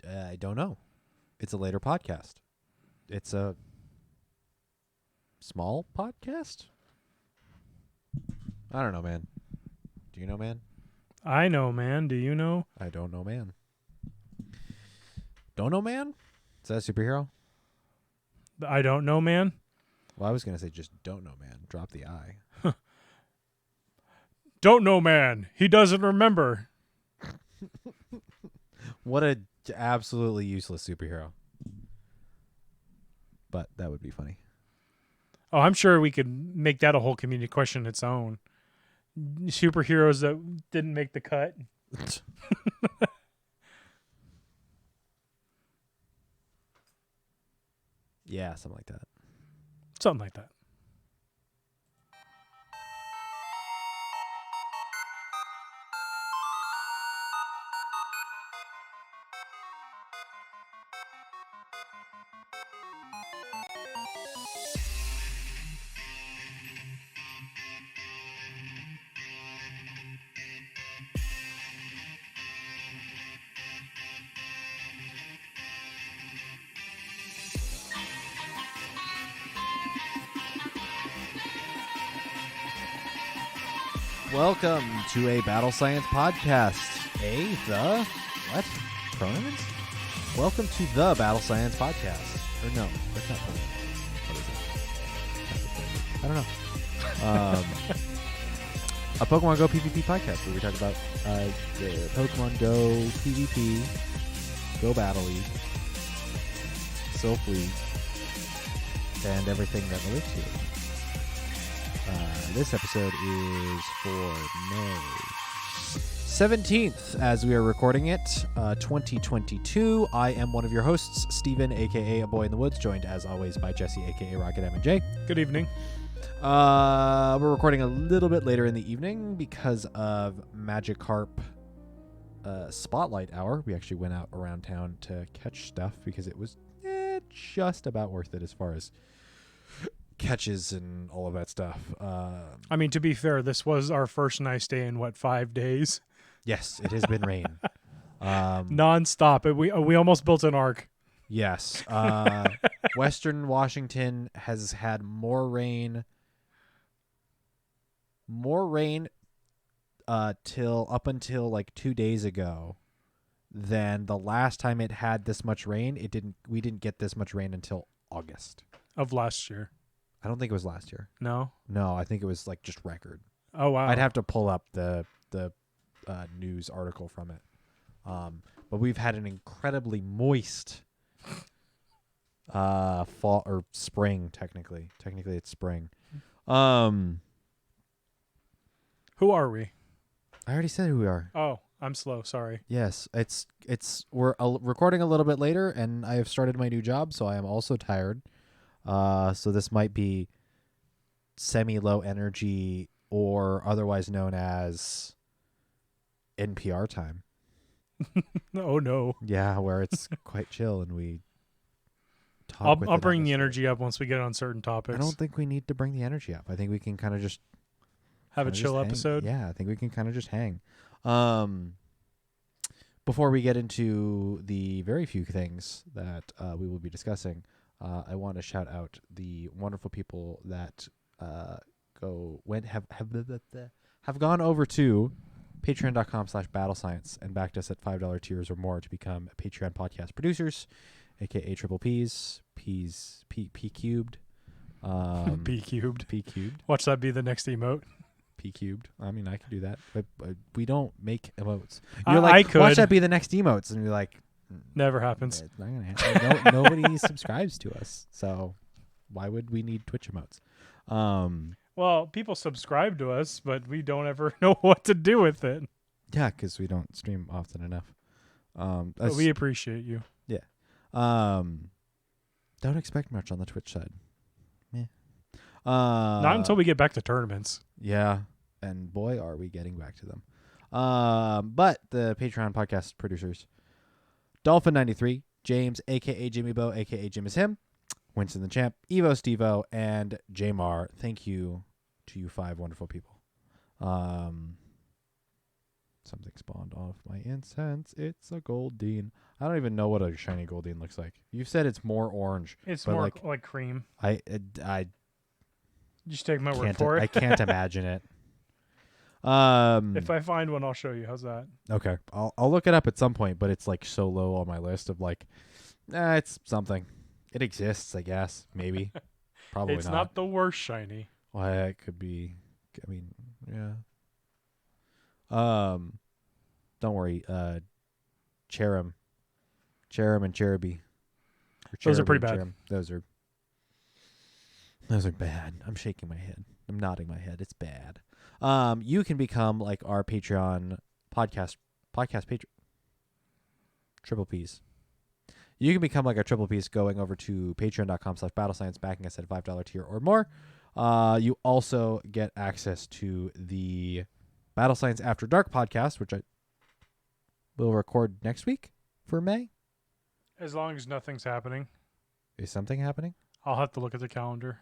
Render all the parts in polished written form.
I don't know. It's a later podcast. It's a small podcast? I don't know, man. Do you know, man? I know, man. Do you know? I don't know, man. Don't know, man? Is that a superhero? I don't know, man. Well, I was going to say just don't know, man. Drop the I. Don't know, man. He doesn't remember. What a absolutely useless superhero. But that would be funny. Oh, I'm sure we could make that a whole community question its own. Superheroes that didn't make the cut. Yeah, something like that. Something like that. Welcome to a Battle Science podcast. The what? Pronouns? Welcome to the Battle Science podcast. Or no, that's not pronouns. What is it? I don't know. A Pokemon Go PvP podcast where we talk about the Pokemon Go PvP, Go Battle League, Silph League, and everything that relates to it. This episode is for May 17th as we are recording it, 2022. I am one of your hosts, Steven, a.k.a. A Boy in the Woods, joined as always by Jesse, a.k.a. Rocket M&J. Good evening. We're recording a little bit later in the evening because of Magikarp Spotlight Hour. We actually went out around town to catch stuff because it was just about worth it as far as catches and all of that stuff. I mean, to be fair, this was our first nice day in, 5 days? Yes, it has been rain. Non-stop. We almost built an ark. Yes. Western Washington has had more rain till up until like 2 days ago than the last time it had this much rain. We didn't get this much rain until August Of last year. I don't think it was last year. No? No, I think it was like just record. Oh, wow. I'd have to pull up the news article from it. But we've had an incredibly moist fall or spring, technically. Technically it's spring. Who are we? I already said who we are. Oh, I'm slow. Sorry. Yes, we're recording a little bit later, and I have started my new job, so I am also tired. So this might be semi-low energy, or otherwise known as NPR time. Oh, no. Yeah, where it's quite chill, and we talk. I'll bring the energy up once we get on certain topics. I don't think we need to bring the energy up. I think we can kind of just have a chill episode. Yeah, I think we can kind of just hang. Before we get into the very few things that we will be discussing, I want to shout out the wonderful people that have gone over to patreon.com/battlescience and backed us at $5 tiers or more to become Patreon podcast producers, aka triple P's, P cubed. P cubed. P cubed. Watch that be the next emote. P cubed. I mean, I could do that, but we don't make emotes. I could. Watch that be the next emotes, and you're like, never happens. It's not gonna happen. Nobody subscribes to us, so why would we need Twitch emotes? Well, people subscribe to us, but we don't ever know what to do with it. Yeah, because we don't stream often enough. But we appreciate you. Yeah. Don't expect much on the Twitch side. Yeah. Not until we get back to tournaments. Yeah, and boy, are we getting back to them. But the Patreon podcast producers: Dolphin93, James, a.k.a. Jimmy Bo, a.k.a. Jim is him, Winston the Champ, Evo Stevo, and Jamar. Thank you to you 5 wonderful people. Something spawned off my incense. It's a Goldeen. I don't even know what a shiny Goldeen looks like. You've said it's more orange. It's but more like cream. I Just take my word can't. for it. I can't imagine it. If I find one, I'll show you. How's that? Okay, I'll look it up at some point. But it's like so low on my list of like, it's something. It exists, I guess. Maybe. Probably It's not the worst shiny. Well, it could be. I mean, yeah. Don't worry. Cherim and Cherubi. Those are pretty bad. Cherim. Those are bad. I'm shaking my head. I'm nodding my head. It's bad. You can become like our Patreon podcast patron. Triple P's. You can become like a Triple P's going over to patreon.com/battlescience, backing us at $5 tier or more. You also get access to the Battle Science After Dark podcast, which I will record next week for May. As long as nothing's happening. Is something happening? I'll have to look at the calendar.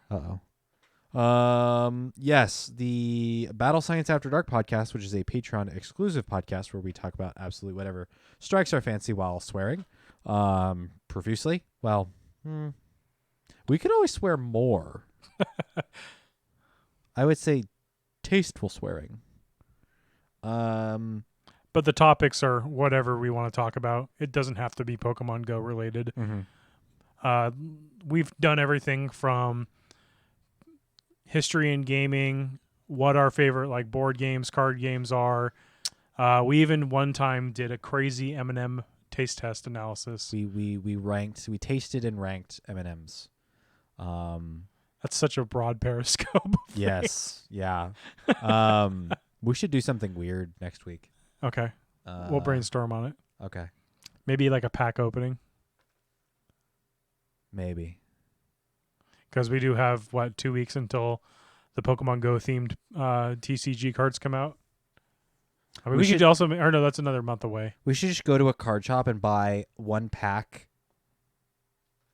Yes, the Battle Science After Dark podcast, which is a Patreon exclusive podcast where we talk about absolutely whatever strikes our fancy while swearing profusely. Well, we could always swear more. I would say tasteful swearing. But the topics are whatever we want to talk about. It doesn't have to be Pokemon Go related. We've done everything from history and gaming, what our favorite like board games, card games are. We even one time did a crazy M&M taste test analysis. We tasted and ranked M&Ms. That's such a broad periscope. Yes, yeah. We should do something weird next week. Okay, we'll brainstorm on it. Okay, maybe like a pack opening. Maybe. Because we do have, 2 weeks until the Pokemon Go themed TCG cards come out. I mean, we could also, or no, that's another month away. We should just go to a card shop and buy one pack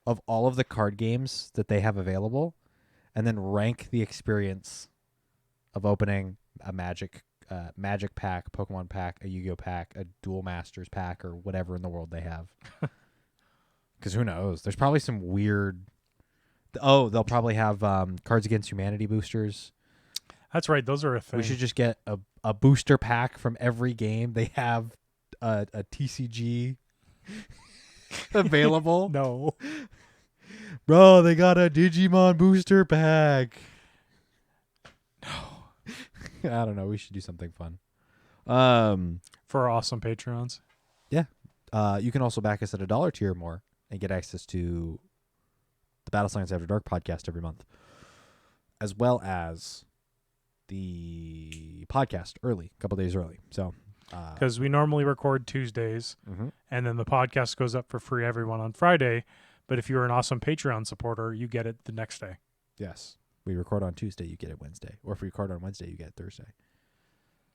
of all of the card games that they have available and then rank the experience of opening a Magic pack, Pokemon pack, a Yu-Gi-Oh pack, a Duel Masters pack, or whatever in the world they have. Because who knows? There's probably some weird... Oh, they'll probably have Cards Against Humanity boosters. That's right. Those are a thing. We should just get a booster pack from every game. They have a TCG available. No. Bro, they got a Digimon booster pack. No. I don't know. We should do something fun. For our awesome Patreons. Yeah. You can also back us at $1 tier or more and get access to the Battle Science After Dark podcast every month, as well as the podcast early, a couple days early. So, because we normally record Tuesdays, and then the podcast goes up for free everyone on Friday. But if you're an awesome Patreon supporter, you get it the next day. Yes, we record on Tuesday, you get it Wednesday, or if we record on Wednesday, you get it Thursday.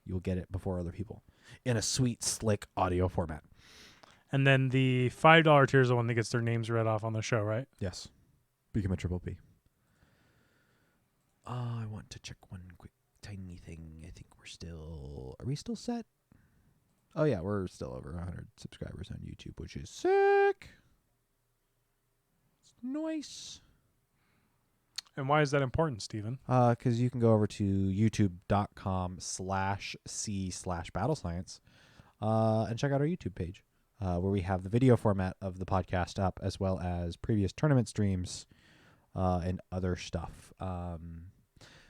You'll get it before other people in a sweet, slick audio format. And then the $5 tier is the one that gets their names read off on the show, right? Yes. Become a Triple P. I want to check one quick tiny thing. I think are we still set? Oh yeah, we're still over 100 subscribers on YouTube, which is sick. It's nice. And why is that important, Steven? Because you can go over to youtube.com/c/battlescience and check out our YouTube page, where we have the video format of the podcast up, as well as previous tournament streams and other stuff.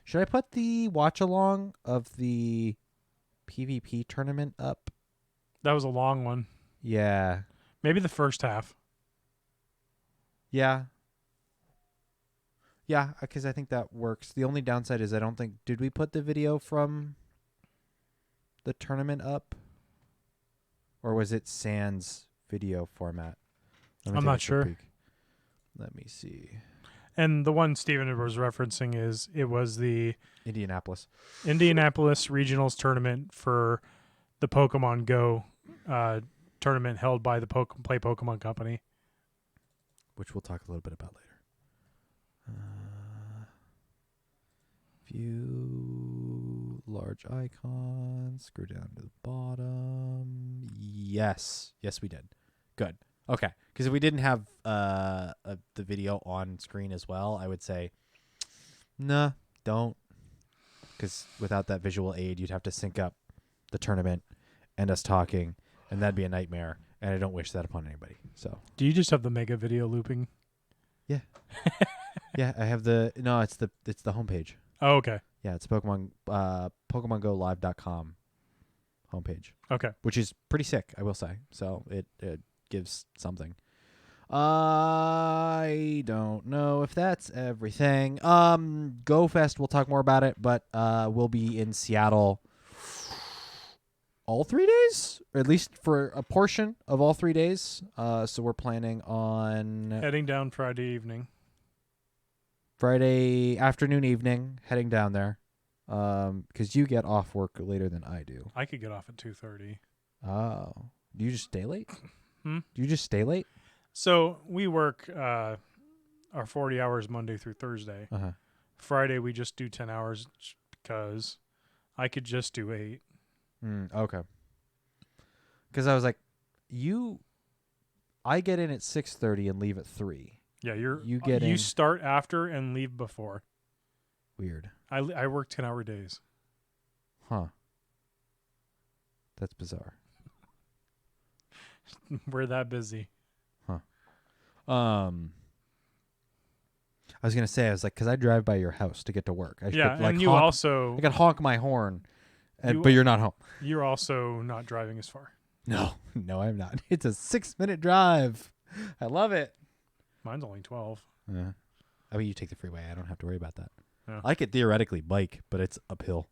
Should I put the watch along of the PvP tournament up? That was a long one. Yeah. Maybe the first half. Yeah. Yeah, because I think that works. The only downside is I don't think... Did we put the video from the tournament up? Or was it Sans video format? I'm not sure. Let me see. And the one Steven was referencing it was the Indianapolis Regionals tournament for the Pokemon Go tournament held by the Play Pokemon Company. Which we'll talk a little bit about later. View large icon. Scroll down to the bottom. Yes, we did. Good. Okay, because if we didn't have the video on screen as well, I would say, nah, don't. Because without that visual aid, you'd have to sync up the tournament and us talking, and that'd be a nightmare. And I don't wish that upon anybody. So. Do you just have the mega video looping? Yeah. Yeah, I have the. No, it's the homepage. Oh, okay. Yeah, it's PokemonGoLive.com homepage. Okay. Which is pretty sick, I will say. So it gives something. I don't know if that's everything. GoFest, we'll talk more about it, but we'll be in Seattle all 3 days, or at least for a portion of all 3 days. So we're planning on heading down Friday evening. Friday afternoon, evening, heading down there. Because you get off work later than I do. I could get off at 2:30. Oh. Do you just stay late? Do you just stay late? So we work our 40 hours Monday through Thursday. Uh-huh. Friday we just do 10 hours because I could just do 8. Okay. Because I was like, I get in at 6:30 and leave at 3. Yeah, you start after and leave before. Weird. I work 10-hour days. Huh. That's bizarre. We're that busy. Huh. I was gonna say, because I drive by your house to get to work. I could honk my horn, but you're not home. You're also not driving as far. No, I'm not. It's a 6-minute drive. I love it. Mine's only 12. I mean, you take the freeway. I don't have to worry about that. Yeah. I could theoretically bike, but it's uphill.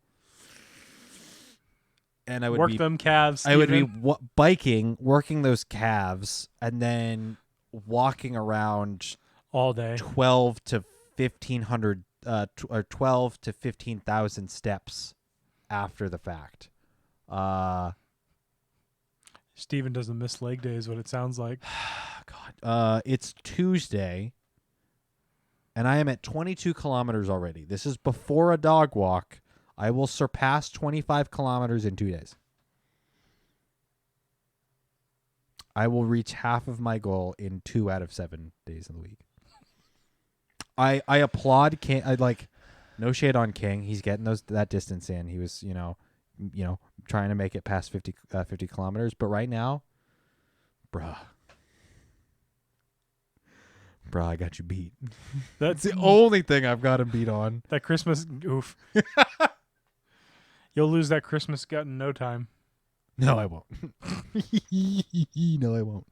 And I would work them calves. I would be biking, working those calves, and then walking around all day, 12 to 1,500, or 12 to 15,000 steps after the fact. Steven doesn't miss leg days. What it sounds like. God, it's Tuesday, and I am at 22 kilometers already. This is before a dog walk. I will surpass 25 kilometers in 2 days. I will reach half of my goal in 2 out of 7 days of the week. I applaud King. No shade on King. He's getting that distance in. He was, trying to make it past 50 kilometers. But right now, bruh, I got you beat. That's the only thing I've got him beat on. That Christmas oof. You'll lose that Christmas gut in no time. No, I won't. No, I won't.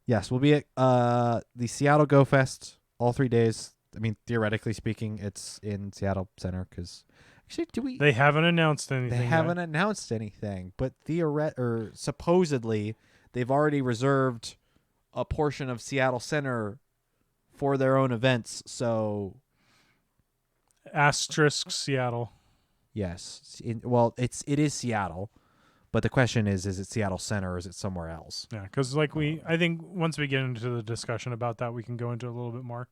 Yes, we'll be at the Seattle Go Fest all 3 days. I mean, theoretically speaking, it's in Seattle Center because actually, They haven't announced anything. They haven't announced anything, but supposedly they've already reserved a portion of Seattle Center for their own events. So, asterisk Seattle. Yes. It is Seattle, but the question is it Seattle Center or is it somewhere else? Yeah, because I think once we get into the discussion about that, we can go into a little bit more.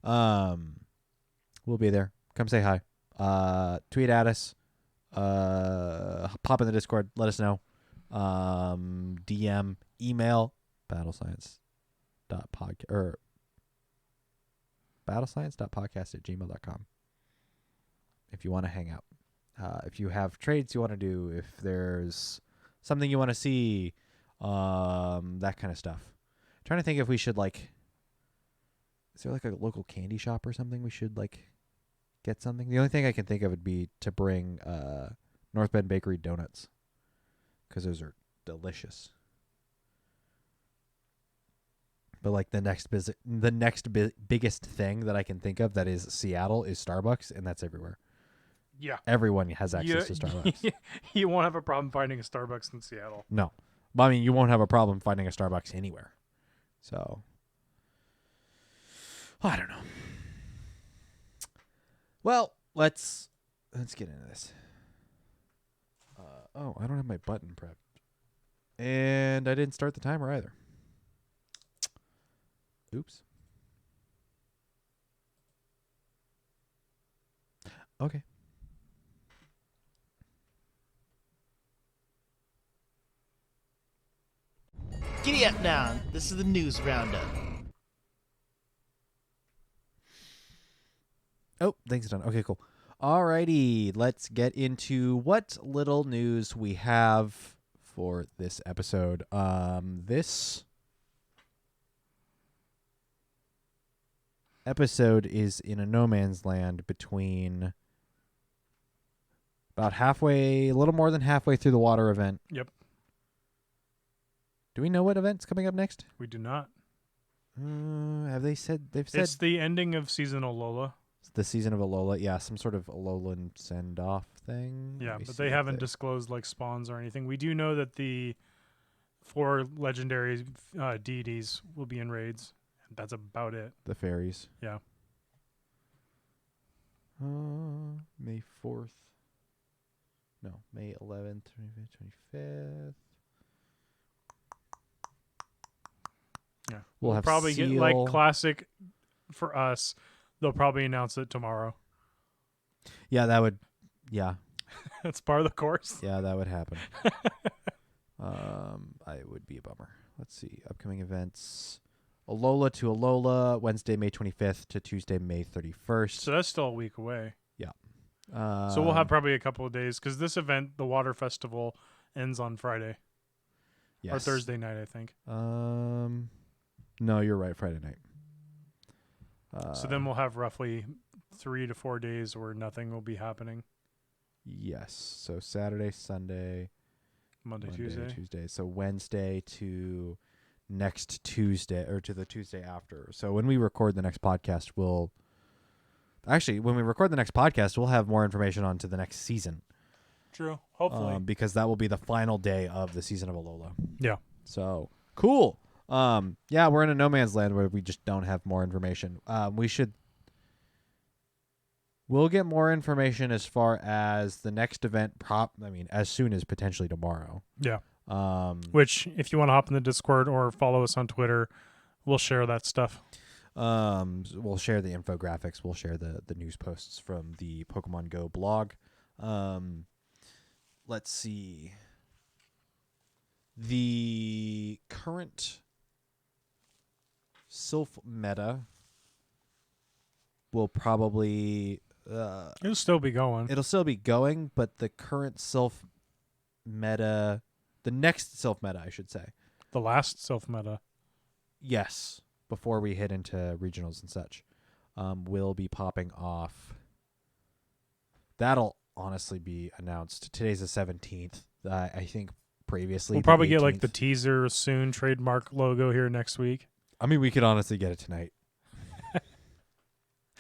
We'll be there. Come say hi. Tweet at us. Pop in the Discord. Let us know. DM, email, battlescience.podcast@gmail.com. If you want to hang out, if you have trades you want to do, if there's something you want to see, that kind of stuff. I'm trying to think if we should is there a local candy shop or something we should get something? The only thing I can think of would be to bring North Bend Bakery donuts because those are delicious. But the next biggest thing that I can think of that is Seattle is Starbucks, and that's everywhere. Yeah. Everyone has access to Starbucks. You won't have a problem finding a Starbucks in Seattle. No. But I mean, you won't have a problem finding a Starbucks anywhere. So, I don't know. Well, let's get into this. I don't have my button prepped. And I didn't start the timer either. Oops. Okay. Giddy up now. This is the news roundup. Oh, things done. Okay, cool. Alrighty, let's get into what little news we have for this episode. This episode is in a no man's land between about halfway, a little more than halfway through the water event. Yep. Do we know what event's coming up next? We do not. Have they said? They've said It's the ending of seasonal Lola. the season of Alola. Yeah, some sort of Alolan send-off thing. Yeah, Let me but see they what haven't disclosed like spawns or anything. We do know that the 4 legendary deities will be in raids. That's about it. the fairies. Yeah. May 4th. No, May 11th, 25th, 25th. Yeah. We'll have probably get Seal. like classic for us. They'll probably announce it tomorrow. Yeah, that would. Yeah, That's part of the course. yeah, that would happen. I would be a bummer. Let's see. Upcoming events. Alola to Alola, Wednesday, May 25th to Tuesday, May 31st. So that's still a week away. So So we'll have probably a couple of days because this event, the water festival, ends on Friday or Thursday night, I think. No, you're right. Friday night. So then we'll have roughly 3 to 4 days where nothing will be happening. Yes. So Saturday, Sunday, Monday, Tuesday. Tuesday. So Wednesday to next Tuesday or to the Tuesday after. So when we record the next podcast, we'll have more information on to the next season. True. Hopefully. Because that will be the final day of the season of Alola. Yeah. So cool. Yeah, we're in a no man's land where we just don't have more information. We'll get more information as far as the next event as soon as potentially tomorrow. Yeah. Which, if you want to hop in the Discord or follow us on Twitter, we'll share that stuff. We'll share the infographics. We'll share the news posts from the Pokemon Go blog. Let's see. The current Silph meta will probably It'll still be going. it'll still be going, but the current Silph meta, the next Silph meta, I should say. The last Silph meta. Yes, before we hit into regionals and such, will be popping off. That'll honestly be announced. Today's the 17th. I think previously We'll probably the get like 18th. the teaser soon trademark logo here next week. I mean, we could honestly get it tonight.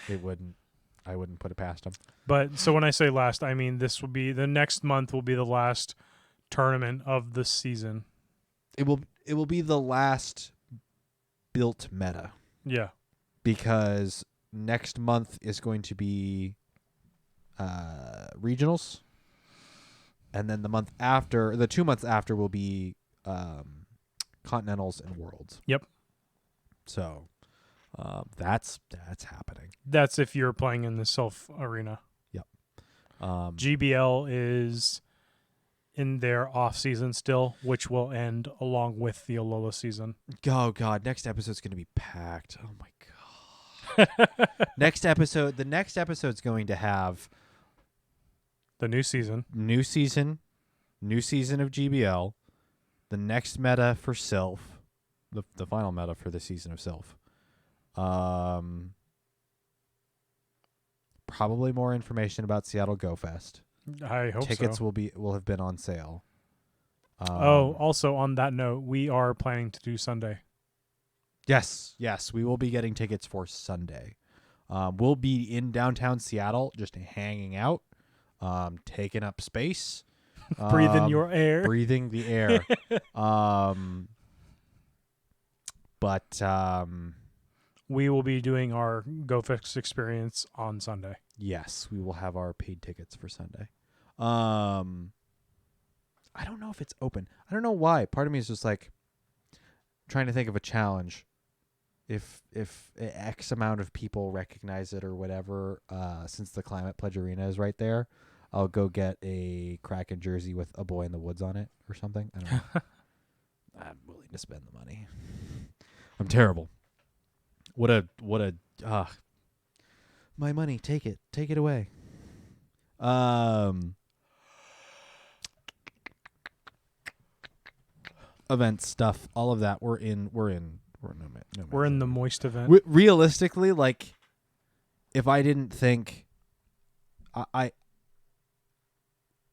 I wouldn't put it past them. But so when I say last, I mean this will be the next month will be the last tournament of the season. It will be the last built meta Yeah. because next month is going to be regionals, and then the 2 months after will be continentals and worlds. Yep. So that's happening. That's if you're playing in the Silph arena. Yep. GBL is in their off season still, which will end along with the Alola season. Oh God, next episode's going to be packed. Oh my God. The next episode's going to have The new season. new season of GBL, the next meta for Silph, the final meta for the season of Silph. Probably more information about Seattle Go Fest. I hope Tickets so. will have been on sale. Also on that note, we are planning to do Sunday. Yes, we will be getting tickets for Sunday. We'll be in downtown Seattle, just hanging out, taking up space, Breathing your air. breathing the air. But We will be doing our GoFix experience on Sunday. yes, we will have our paid tickets for Sunday. I don't know if it's open. I don't know why. Part of me is just like trying to think of a challenge. If X amount of people recognize it or whatever, since the Climate Pledge Arena is right there, I'll go get a Kraken jersey with a boy in the woods on it or something. I don't know. I'm willing to spend the money. I'm terrible. What a my money, take it away. Events stuff, all of that. We're in the moist event. Realistically, like, if I didn't think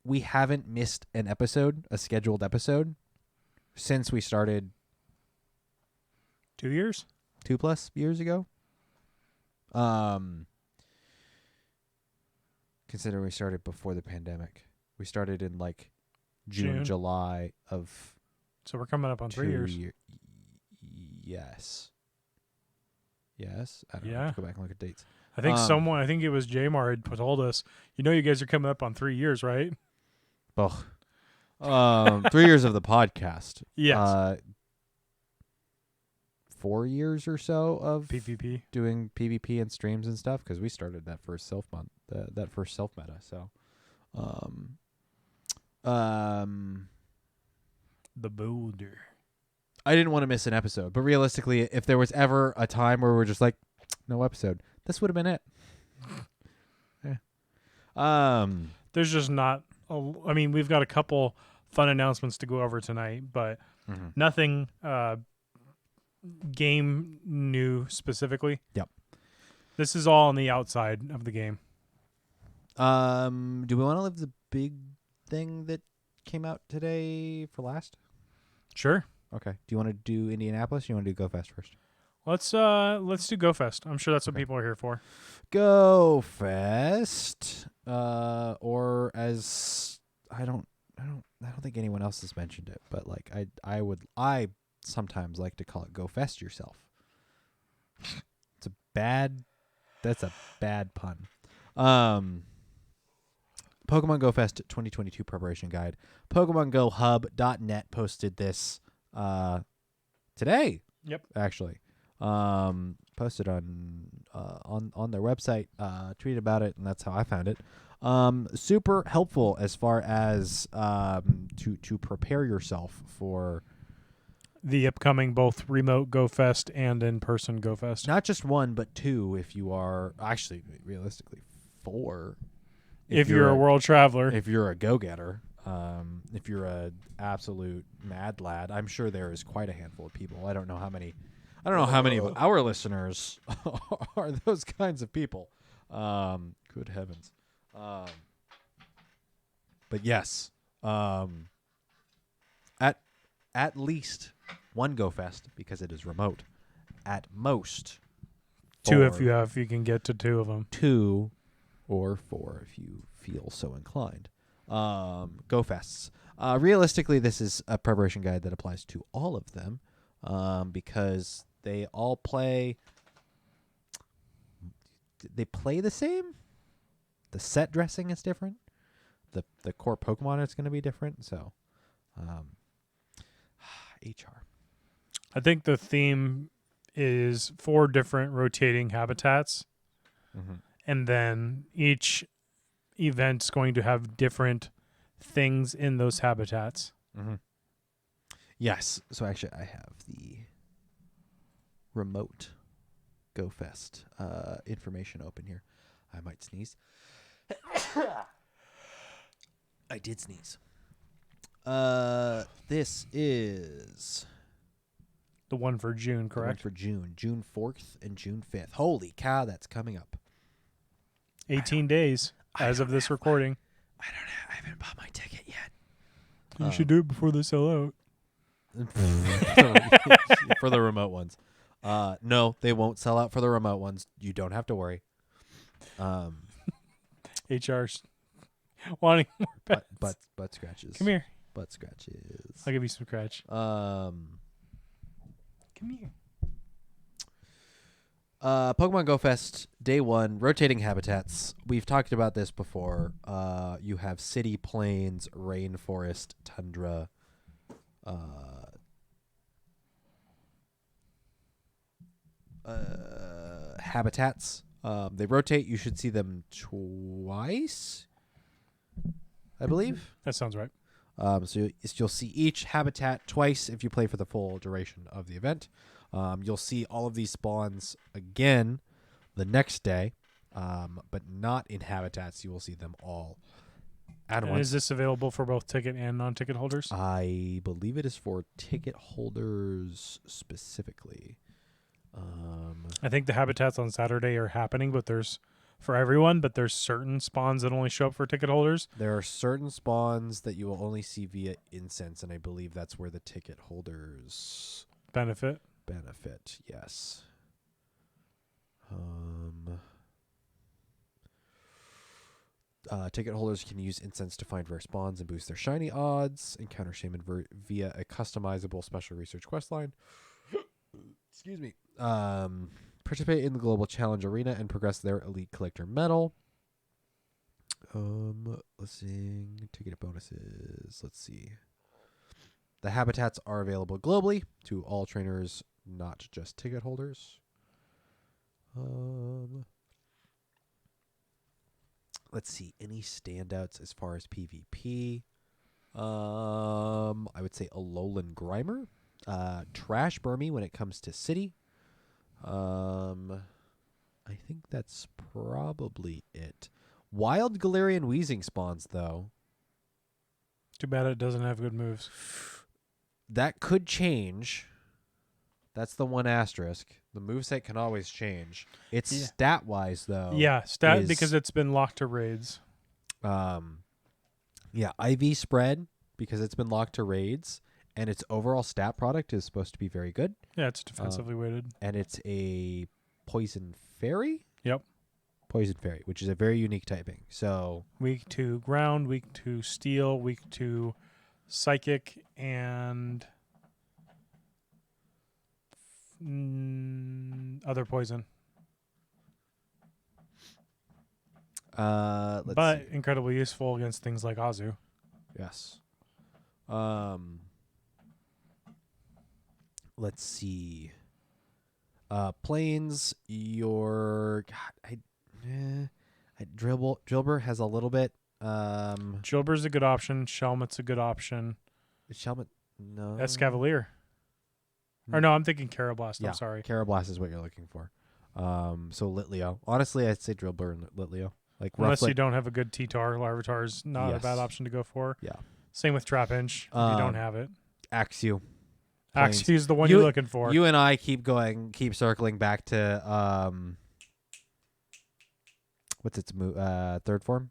we haven't missed an episode, a scheduled episode, since we started 2 years, 2+ years ago. Considering we started before the pandemic, we started in like June. July of. So we're coming up on 3 years. Yes. I don't know. I Yeah. have to go back and look at dates. I think I think it was Jamar had told us, you guys are coming up on 3 years, right? Oh. 3 years of the podcast. Yes. 4 years or so of PvP, doing PvP and streams and stuff, because we started that first Silph month, that first Silph meta. So, the boulder. I didn't want to miss an episode, but realistically, if there was ever a time where we're just like, no episode, this would have been it. Yeah. There's just not. I mean, we've got a couple fun announcements to go over tonight, but nothing game new specifically. Yep. This is all on the outside of the game. Do we want to leave the big thing that came out today for last? Sure. Okay. Do you want to do Indianapolis, or you want to do GoFest first? Let's do GoFest. I'm sure that's what people are here for. GoFest. Or as I don't think anyone else has mentioned it, but like I sometimes like to call it GoFest yourself. That's a bad pun. Pokemon GoFest 2022 preparation guide. PokemonGoHub.net posted this today. Yep. Actually. Posted on their website, tweeted about it, and that's how I found it. Super helpful as far as to prepare yourself for the upcoming both remote GoFest and in-person GoFest. Not just one, but two, if you are actually realistically 4. If you're a world traveler, if you're a go-getter, if you're a absolute mad lad, I'm sure there is quite a handful of people. I don't know how many of our listeners are those kinds of people. Good heavens. But yes, at least one GoFest, because it is remote. At most 2 if you can get to 2 of them. 2 or 4 if you feel so inclined. GoFests. Realistically, this is a preparation guide that applies to all of them, because they all play. They play the same. The set dressing is different. The core Pokemon is going to be different. So, HR. I think the theme is 4 different rotating habitats, and then each event's going to have different things in those habitats. Yes. So actually, I have the remote GoFest information open here. I might sneeze. I did sneeze. This is the one for June, correct? The one for June 4th and June 5th. Holy cow, that's coming up. 18 days as of this recording. I haven't bought my ticket yet. You should do it before they sell out. For the remote ones. No, they won't sell out for the remote ones. You don't have to worry. HR's wanting more pets. Butt scratches. Come here. Butt scratches. I'll give you some scratch. Come here. Pokemon GoFest Day 1, rotating habitats. We've talked about this before. You have city, plains, rainforest, tundra, habitats. They rotate. You should see them twice, I believe. That sounds right. So you'll see each habitat twice if you play for the full duration of the event. You'll see all of these spawns again the next day, but not in habitats. You will see them all at And once. is this available for both ticket and non-ticket holders? I believe it is for ticket holders specifically. I think the habitats on Saturday are happening, but there's for everyone, but there's certain spawns that only show up for ticket holders. There are certain spawns that you will only see via incense, and I believe that's where the ticket holders Benefit. Yes. Ticket holders can use incense to find rare spawns and boost their shiny odds. Encounter shaman via a customizable special research questline. Excuse me. Participate in the global challenge arena and progress their elite collector medal. Let's see. Ticket bonuses. Let's see. The habitats are available globally to all trainers, not just ticket holders. Let's see. Any standouts as far as PvP? I would say Alolan Grimer. Trash Burmy when it comes to city. I think that's probably it. Wild Galarian Weezing spawns, though. Too bad it doesn't have good moves. That could change. That's the one asterisk. The moveset can always change. It's stat-wise, though. Yeah, stat because it's been locked to raids. Yeah, IV spread because it's been locked to raids, and its overall stat product is supposed to be very good. Yeah, it's defensively weighted. And it's a Poison Fairy? Yep. Poison Fairy, which is a very unique typing. So Weak to ground, weak to steel, weak to psychic, and other poison. let's see. Incredibly useful against things like Azu. Yes. Let's see. Planes, your Drillbur has a little bit. Jilber's a good option. Shelmet's a good option. Shelmet, no. Escavalier. Or no, I'm thinking Carablast. Yeah, I'm sorry. Carablast is what you're looking for. So Litleo. Honestly, I'd say Drillbur and Litleo. Like Unless you don't have a good T-Tar, Larvitar is not a Yes. bad option to go for. Yeah. Same with Trapinch if you don't have it. Axew. Planes. Axew's the one you're looking for. You and I keep circling back to what's its move? Third form?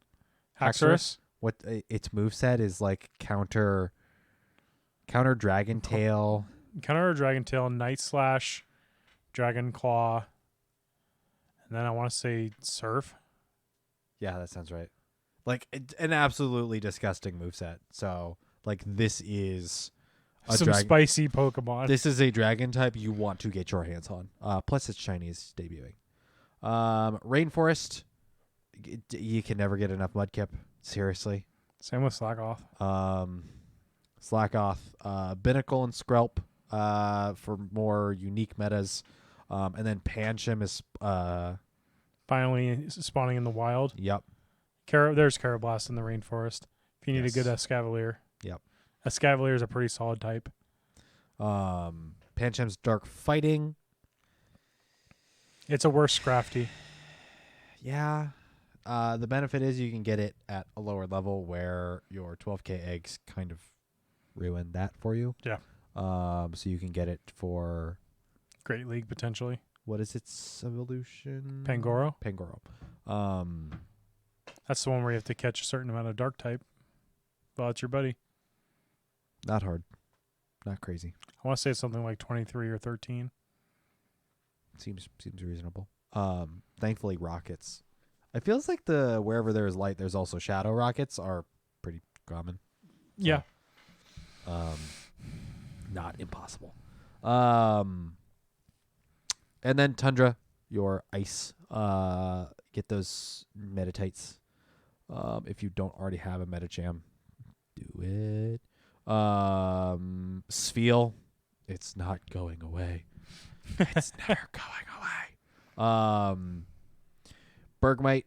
Haxorus. What its moveset is like counter Dragon Tail. Counter Dragon Tail, Night Slash, Dragon Claw, and then I want to say Surf. Yeah, that sounds right. Like an absolutely disgusting moveset. So like this is Some spicy Pokemon. This is a dragon type you want to get your hands on. Plus its shiny is debuting. Rainforest, you can never get enough Mudkip. Seriously. Same with Slackoth. Slackoth, Binnacle and Skrelp for more unique metas. And then Pancham is Finally spawning in the wild. Yep. There's Carablast in the Rainforest. If you need Yes. a good Escavalier. Yep. Escavalier is a pretty solid type. Pancham's Dark Fighting. It's a worse Scrafty. Yeah. The benefit is you can get it at a lower level where your 12k eggs kind of ruin that for you. Yeah. So you can get it for Great League potentially. what is its evolution? Pangoro. That's the one where you have to catch a certain amount of dark type. Well, it's your buddy. Not hard. Not crazy. I want to say it's something like 23 or 13. Seems reasonable. Thankfully rockets. It feels like the wherever there is light, there's also shadow rockets are pretty common. Yeah. Not impossible. And then Tundra, your ice. Get those Meditites. If you don't already have a Medicham, do it. Spheal, it's not going away. It's never going away. Bergmite,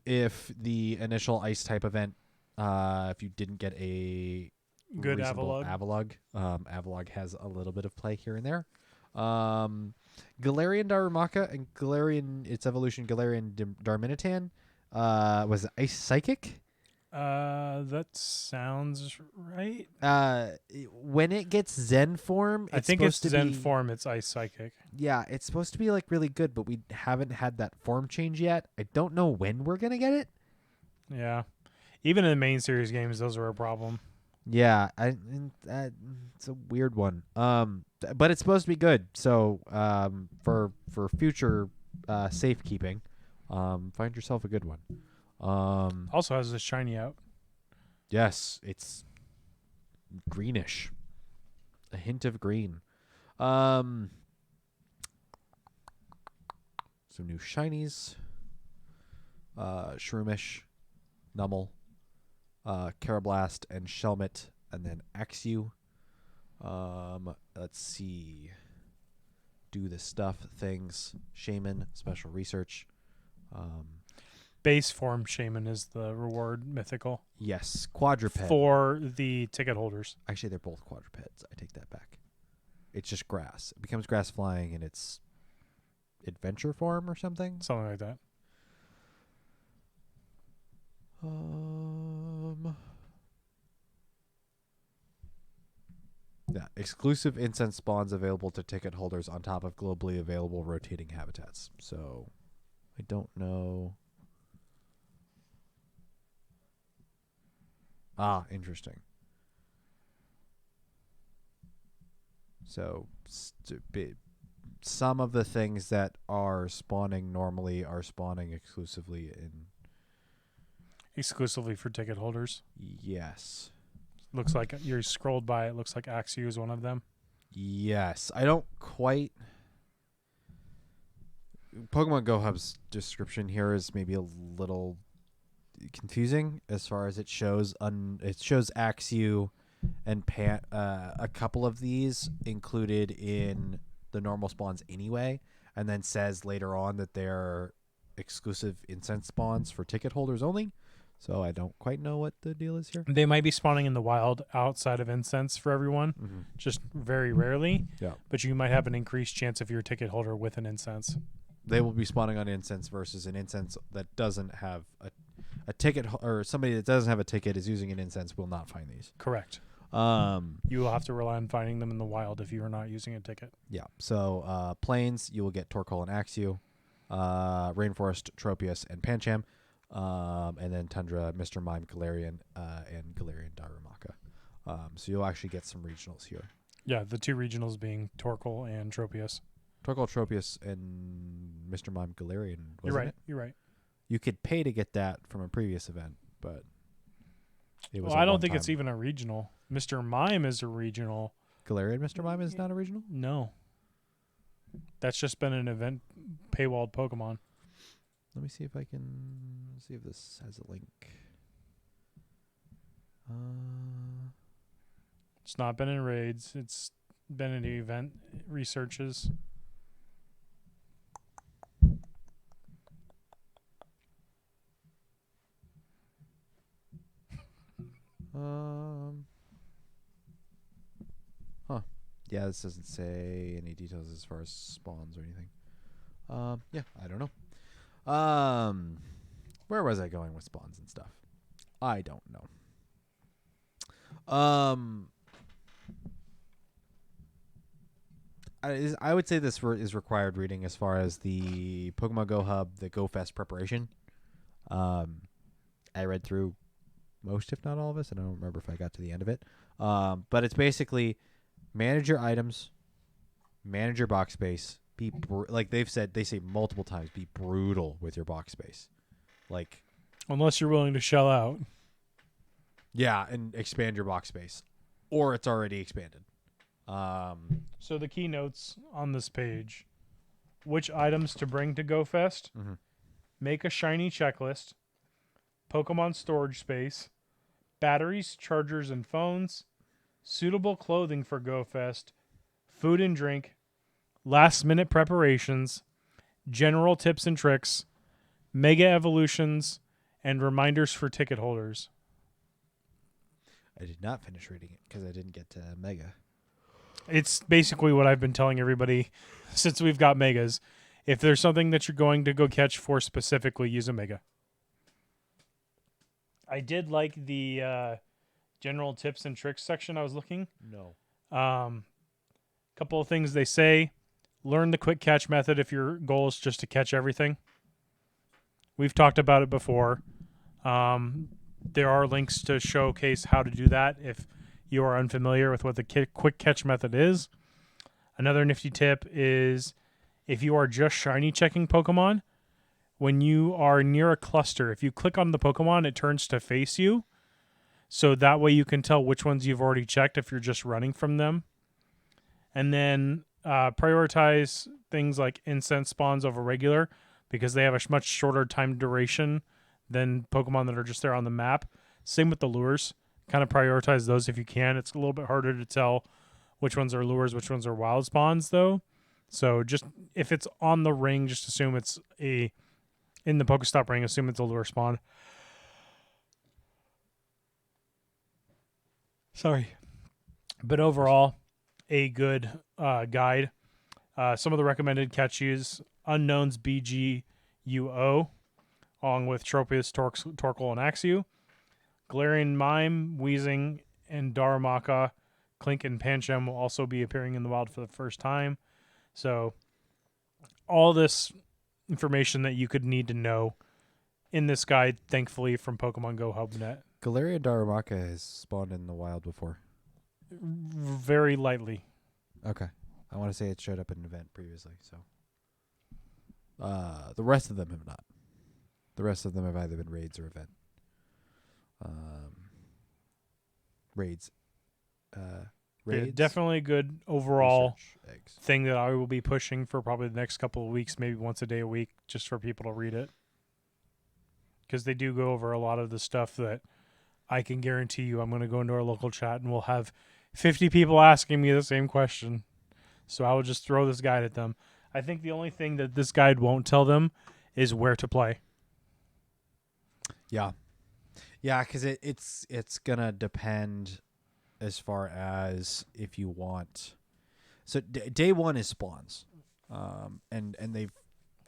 if the initial ice type event If you didn't get a Good reasonable Avalugg. Avalugg has a little bit of play here and there. Galarian Darumaka and Galarian, its evolution, Galarian Darmanitan, was it Ice Psychic? That sounds right. When it gets Zen form, I think it's supposed to Zen be, form. It's Ice Psychic. Yeah, it's supposed to be like really good, but we haven't had that form change yet. I don't know when we're gonna get it. Yeah. Even in the main series games, those are a problem. Yeah, it's a weird one. But it's supposed to be good. So, for future safekeeping, find yourself a good one. Also has a shiny out. Yes, it's greenish, a hint of green. Some new shinies. Shroomish, Nummel, Carablast, and Shelmet, and then Axew. Let's see. Do the stuff, things, Shaman, special research. Base form Shaman is the reward mythical. Yes, quadruped. For the ticket holders. Actually, they're both quadrupeds. I take that back. It's just grass. It becomes grass flying in its adventure form or something. Something like that. Yeah, exclusive incense spawns available to ticket holders on top of globally available rotating habitats. So, I don't know. Interesting. So, some of the things that are spawning normally are spawning exclusively for ticket holders. Yes. Looks like you're scrolled by. It looks like Axew is one of them. Yes. I don't quite. Pokemon Go Hub's description here is maybe a little confusing as far as it shows. It shows Axew and a couple of these included in the normal spawns anyway, and then says later on that they're exclusive incense spawns for ticket holders only. So I don't quite know what the deal is here. They might be spawning in the wild outside of incense for everyone, just very rarely. Yeah. But you might have an increased chance if you're a ticket holder with an incense. They will be spawning on incense versus an incense that doesn't have a ticket, or somebody that doesn't have a ticket is using an incense will not find these. Correct. You will have to rely on finding them in the wild if you are not using a ticket. Yeah. So plains, you will get Torkoal and Axew. Rainforest, Tropius, and Pancham. And then Tundra, Mr. Mime, Galarian, and Galarian Darumaka. So you'll actually get some regionals here. Yeah, the two regionals being Torkoal and Tropius. Torkoal, Tropius, and Mr. Mime, Galarian. You're right. It? You're right. You could pay to get that from a previous event, but it was. Well, I don't think it's even a regional. Mr. Mime is a regional. Galarian Mr. Mime is not a regional? No. That's just been an event paywalled Pokemon. Let me see if I can see if this has a link. It's not been in raids. It's been in event researches. Huh. Yeah, this doesn't say any details as far as spawns or anything. Yeah, I don't know. Where was I going with spawns and stuff? I don't know. I would say this is required reading as far as the Pokemon Go Hub, the Go Fest preparation. I read through most, if not all of this. I don't remember if I got to the end of it. But it's basically manage your items, manage your box space. Like they say multiple times, be brutal with your box space. Like, unless you're willing to shell out. Yeah, and expand your box space, or it's already expanded. So the keynotes on this page: which items to bring to GoFest, make a shiny checklist, Pokemon storage space, batteries, chargers, and phones, suitable clothing for GoFest, food and drink, last-minute preparations, general tips and tricks, mega evolutions, and reminders for ticket holders. I did not finish reading it because I didn't get to Mega. It's basically what I've been telling everybody since we've got megas. If there's something that you're going to go catch for specifically, use a mega. I did like the general tips and tricks section I was looking. No. Couple of things they say. Learn the quick catch method if your goal is just to catch everything. We've talked about it before. There are links to showcase how to do that if you are unfamiliar with what the quick catch method is. Another nifty tip is if you are just shiny checking Pokemon, when you are near a cluster, if you click on the Pokemon, it turns to face you. So that way you can tell which ones you've already checked if you're just running from them. And then prioritize things like incense spawns over regular because they have a much shorter time duration than Pokemon that are just there on the map. Same with the lures. Kind of prioritize those if you can. It's a little bit harder to tell which ones are lures, which ones are wild spawns, though. So just if it's on the ring, just assume it's in the Pokestop ring, assume it's a lure spawn. Sorry. But overall, a good guide. Some of the recommended catches: Unknown's BGUO, along with Tropius, Torkoal, and Axew. Galarian Mime, Weezing, and Darumaka, Clink, and Pancham will also be appearing in the wild for the first time. So all this information that you could need to know in this guide, thankfully, from Pokemon Go HubNet. Galarian Darumaka has spawned in the wild before. Very lightly. Okay. I want to say it showed up in an event previously, so. The rest of them have not. The rest of them have either been raids or event. Raids. Yeah, definitely a good overall eggs. thing that I will be pushing for probably the next couple of weeks, maybe once a day a week, just for people to read it. Because they do go over a lot of the stuff that I can guarantee you I'm going to go into our local chat and we'll have 50 people asking me the same question. So I will just throw this guide at them. I think the only thing that this guide won't tell them is where to play. Yeah. Yeah, because it's going to depend as far as if you want. So day one is spawns. And they've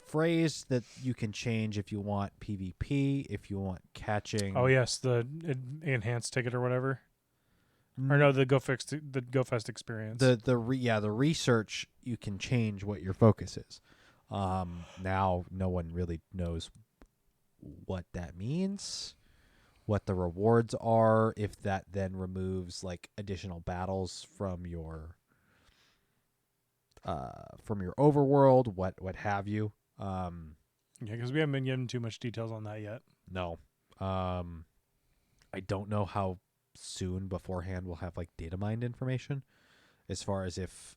phrased that you can change if you want PvP, if you want catching. Oh, yes, the enhanced ticket or whatever. Or no, the GoFest experience. The research, you can change what your focus is. Now no one really knows what that means, what the rewards are, if that then removes like additional battles from your overworld, what have you. Yeah, because we haven't been given too much details on that yet. No. I don't know how soon beforehand we'll have like data mined information as far as if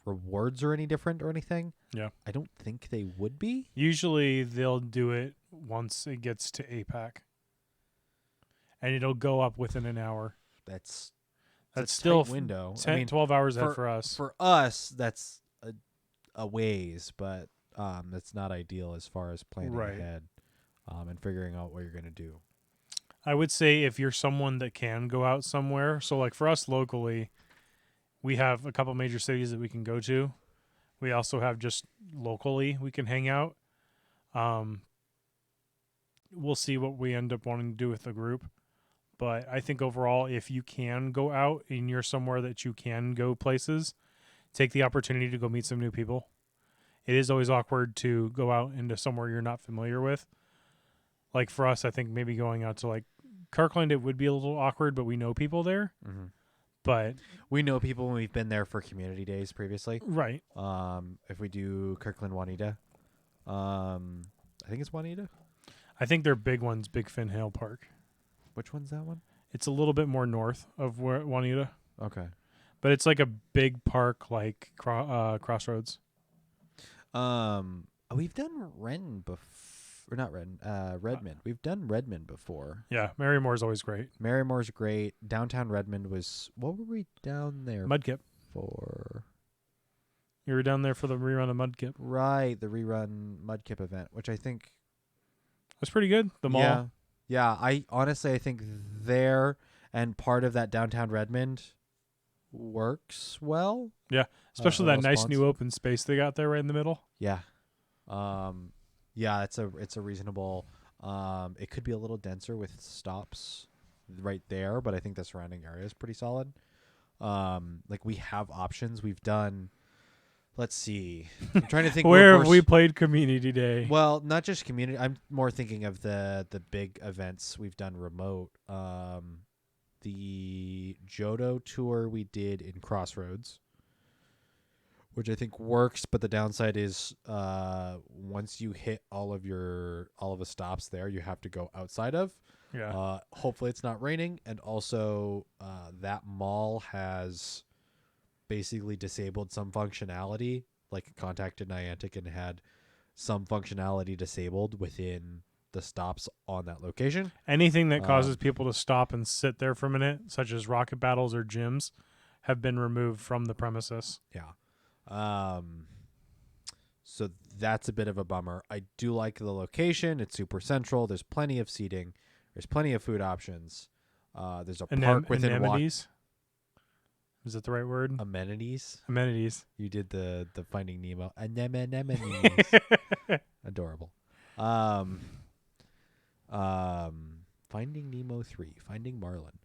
rewards are any different or anything. Yeah. I don't think they would be. Usually they'll do it once it gets to APAC. And it'll go up within an hour. That's still tight window. 12 hours ahead for us. For us, that's a ways, but that's not ideal as far as planning ahead and figuring out what you're going to do. I would say if you're someone that can go out somewhere, so like for us locally, we have a couple major cities that we can go to. We also have just locally we can hang out. We'll see what we end up wanting to do with the group. But I think overall, if you can go out and you're somewhere that you can go places, take the opportunity to go meet some new people. It is always awkward to go out into somewhere you're not familiar with. Like for us, I think maybe going out to like Kirkland, it would be a little awkward, but we know people there. Mm-hmm. But we know people when we've been there for community days previously. Right. If we do Kirkland, Juanita, I think it's Juanita. I think their big one's Big Fin Hill Park. Which one's that one? It's a little bit more north of Juanita. Okay. But it's like a big park like Crossroads. We've done Redmond. We've done Redmond before. Yeah, Marymore's always great. Marymore's great. Downtown Redmond was... What were we down there Mudkip. for? You were down there for the rerun of Mudkip. Right, the rerun Mudkip event, which I think... It was pretty good. The mall. Yeah, I honestly, I think there... and part of that downtown Redmond works well. Yeah, especially that nice new open space they got there right in the middle. Yeah. Yeah, it's a reasonable. It could be a little denser with stops right there, but I think the surrounding area is pretty solid. Like we have options. We've done. Let's see. I'm trying to think where have we played Community Day? Well, not just community. I'm more thinking of the big events we've done remote. The Johto tour we did in Crossroads, which I think works, but the downside is once you hit all of the stops there, you have to go outside of. Yeah. Hopefully it's not raining, and also that mall has basically disabled some functionality. Like contacted Niantic and had some functionality disabled within the stops on that location. Anything that causes people to stop and sit there for a minute, such as rocket battles or gyms, have been removed from the premises. Yeah. So that's a bit of a bummer. I do like the location. It's super central. There's plenty of seating. There's plenty of food options. There's a park within amenities. Is that the right word? Amenities. Amenities. You did the Finding Nemo. Amenities. Adorable. Finding Nemo 3. Finding Marlin.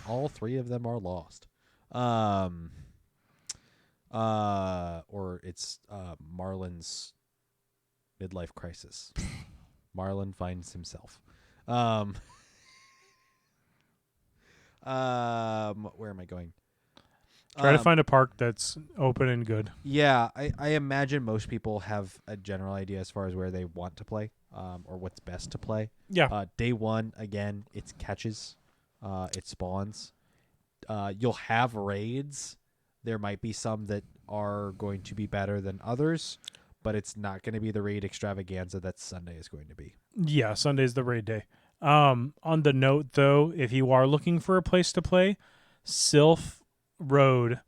All three of them are lost. Or it's Marlin's midlife crisis. Marlin finds himself. Where am I going? Try to find a park that's open and good. Yeah, I imagine most people have a general idea as far as where they want to play, or what's best to play. Yeah. Day one, again, it's catches. It spawns. You'll have raids. There might be some that are going to be better than others, but it's not going to be the raid extravaganza that Sunday is going to be. Yeah, Sunday's the raid day. On the note, though, if you are looking for a place to play, Silph Road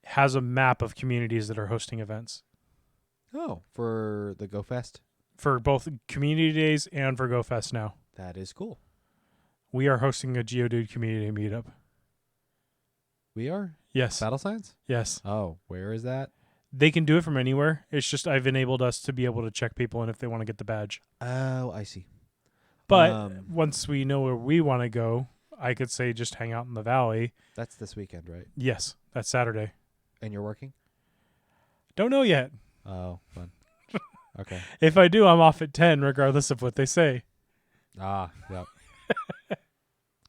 has a map of communities that are hosting events. Oh, for the Go Fest? For both community days and for Go Fest now. That is cool. We are hosting a Geodude community meetup. We are? Yes. Battle Signs? Yes. Oh, where is that? They can do it from anywhere. It's just I've enabled us to be able to check people in if they want to get the badge. Oh, I see. But once we know where we want to go, I could say just hang out in the valley. That's this weekend, right? Yes, that's Saturday. And you're working? Don't know yet. Oh, fun. Okay. If I do, I'm off at 10, regardless of what they say. Ah, yep.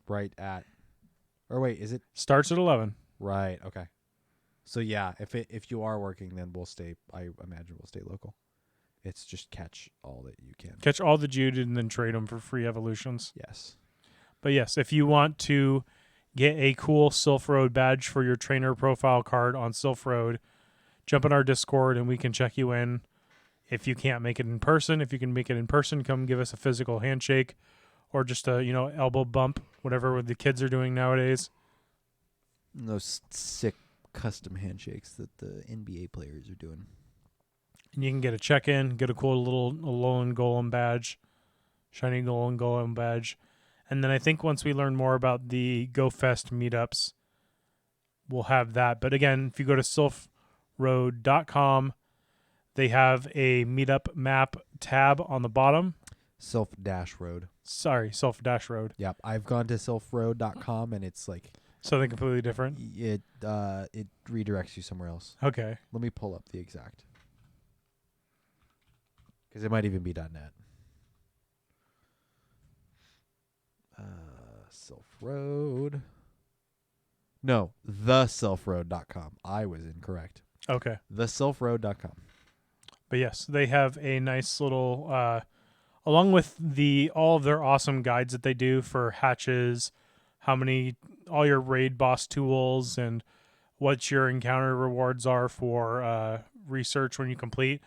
Right at. Or wait, is it? Starts at 11. Right. Okay. So yeah, if you are working, then we'll stay. I imagine we'll stay local. It's just catch all that you can. Catch all the Geodude and then trade them for free evolutions. Yes. But yes, if you want to get a cool Silph Road badge for your trainer profile card on Silph Road, jump in our Discord and we can check you in. If you can't make it in person, if you can make it in person, come give us a physical handshake or just a, elbow bump, whatever the kids are doing nowadays. Those sick custom handshakes that the NBA players are doing. And you can get a check-in, get a cool little Alolan Golem badge, shiny Alolan Golem badge. And then I think once we learn more about the Go Fest meetups, we'll have that. But again, if you go to silphroad.com, they have a meetup map tab on the bottom. Silph-Road. Sorry, Silph-Road. Yep. I've gone to silphroad.com and it's like Something completely different? it redirects you somewhere else. Okay. Let me pull up the exact. Because it might even be .net. Silph Road. No, thesilphroad.com. I was incorrect. Okay. Thesilphroad.com. But yes, they have a nice little, along with all of their awesome guides that they do for hatches, all your raid boss tools, and what your encounter rewards are for research when you complete.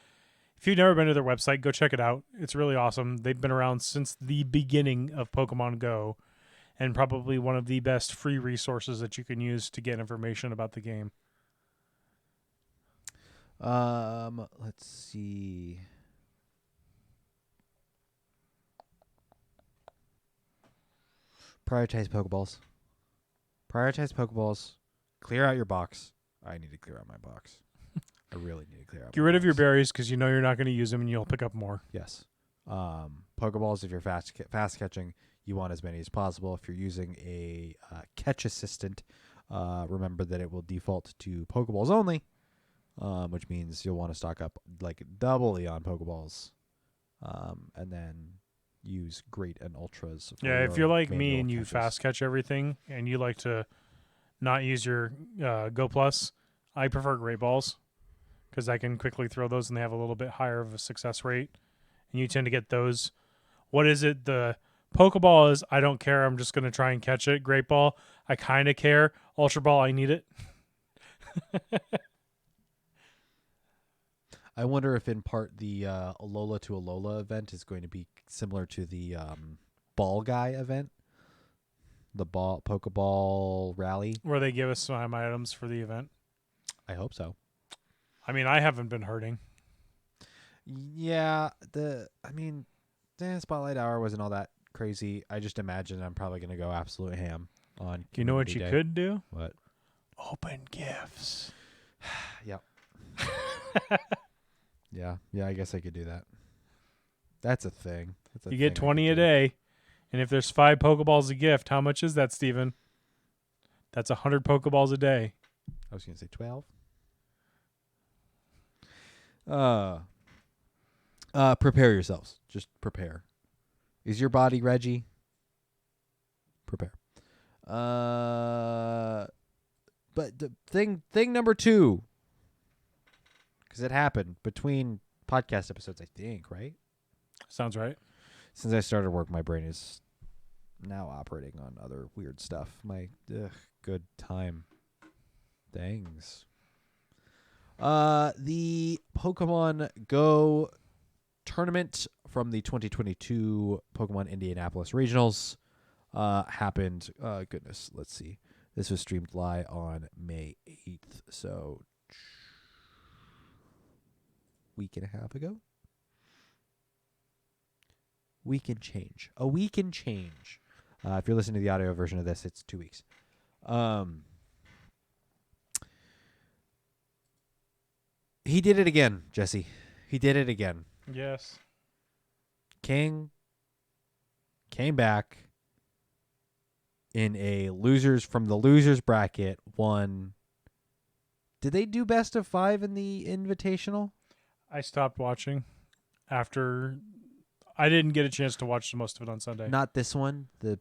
If you've never been to their website, go check it out. It's really awesome. They've been around since the beginning of Pokemon Go, and probably one of the best free resources that you can use to get information about the game. Let's see. Prioritize Pokeballs. Prioritize Pokeballs. Clear out your box. I need to clear out my box. I really need to clear out. Get my rid of your box. berries because you know you're not going to use them and you'll pick up more. Yes. Pokeballs. If you're fast catching, you want as many as possible. If you're using a catch assistant, remember that it will default to Pokeballs only, which means you'll want to stock up like doubly on Pokeballs, and then use Great and Ultras. For Yeah, if your you're like me manual and you catches. fast catch everything and you like to not use your Go Plus, I prefer Great Balls because I can quickly throw those and they have a little bit higher of a success rate. And you tend to get those. What is it? The Pokeball is, I don't care. I'm just going to try and catch it. Great Ball, I kind of care. Ultra Ball, I need it. I wonder if in part the Alola to Alola event is going to be similar to the Ball Guy event, the Pokeball rally. Where they give us some items for the event. I hope so. I mean, I haven't been hurting. Yeah, the Spotlight Hour wasn't all that crazy. I just imagine I'm probably going to go absolute ham on. You know what Community you Day. could do? What? Open gifts. Yep. Yeah, I guess I could do that. That's a thing. That's a You get thing I 20 could a do. day. And if there's 5 Pokeballs a gift, how much is that, Steven? That's 100 Pokeballs a day. I was going to say 12. Prepare yourselves. Just prepare. Is your body Reggie? Prepare. But the thing number 2, because it happened between podcast episodes, I think, right? Sounds right. Since I started work, my brain is now operating on other weird stuff. My good time things. The Pokemon Go tournament from the 2022 Pokemon Indianapolis Regionals happened. Goodness, let's see. This was streamed live on May 8th, so week and a half ago. Week and change. A week and change. If you're listening to the audio version of this, it's 2 weeks. He did it again, Jesse. He did it again. Yes. King came back in a losers from the losers bracket, won. Did they do best of 5 in the Invitational? I stopped watching after. I didn't get a chance to watch most of it on Sunday. Not this one, the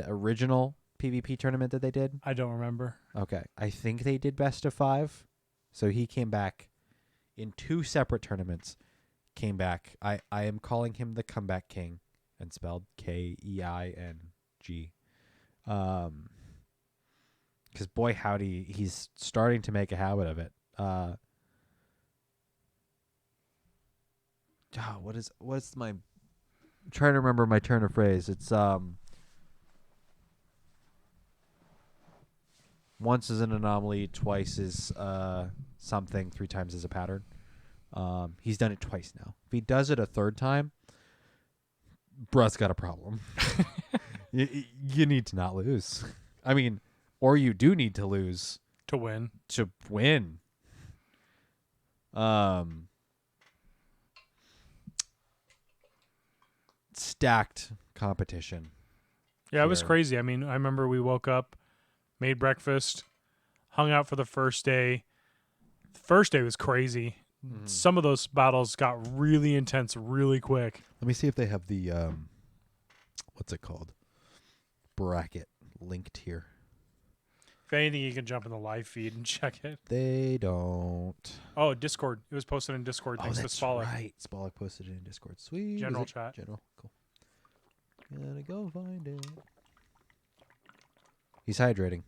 original PvP tournament that they did. I don't remember. Okay, I think they did best of 5. So he came back in 2 separate tournaments. Came back. I am calling him the Comeback King, and spelled Keing. Because boy howdy, he's starting to make a habit of it. What's my? I'm trying to remember my turn of phrase. It's once is an anomaly, twice is something, 3 times is a pattern. He's done it twice now. If he does it a 3rd time, bruh's got a problem. You need to not lose. I mean, or you do need to lose To win. to win. Stacked competition. Yeah, it was Here. crazy. I mean, I remember we woke up, made breakfast, hung out for the first day. The first day was crazy. Some of those battles got really intense really quick. Let me see if they have the what's it called? Bracket linked here. If anything, you can jump in the live feed and check it. They don't. Oh, Discord. It was posted in Discord thanks to That's Spalek. right. Spalek posted it in Discord. Sweet. Is General it? chat. General. Cool. Gotta go find it. He's hydrating.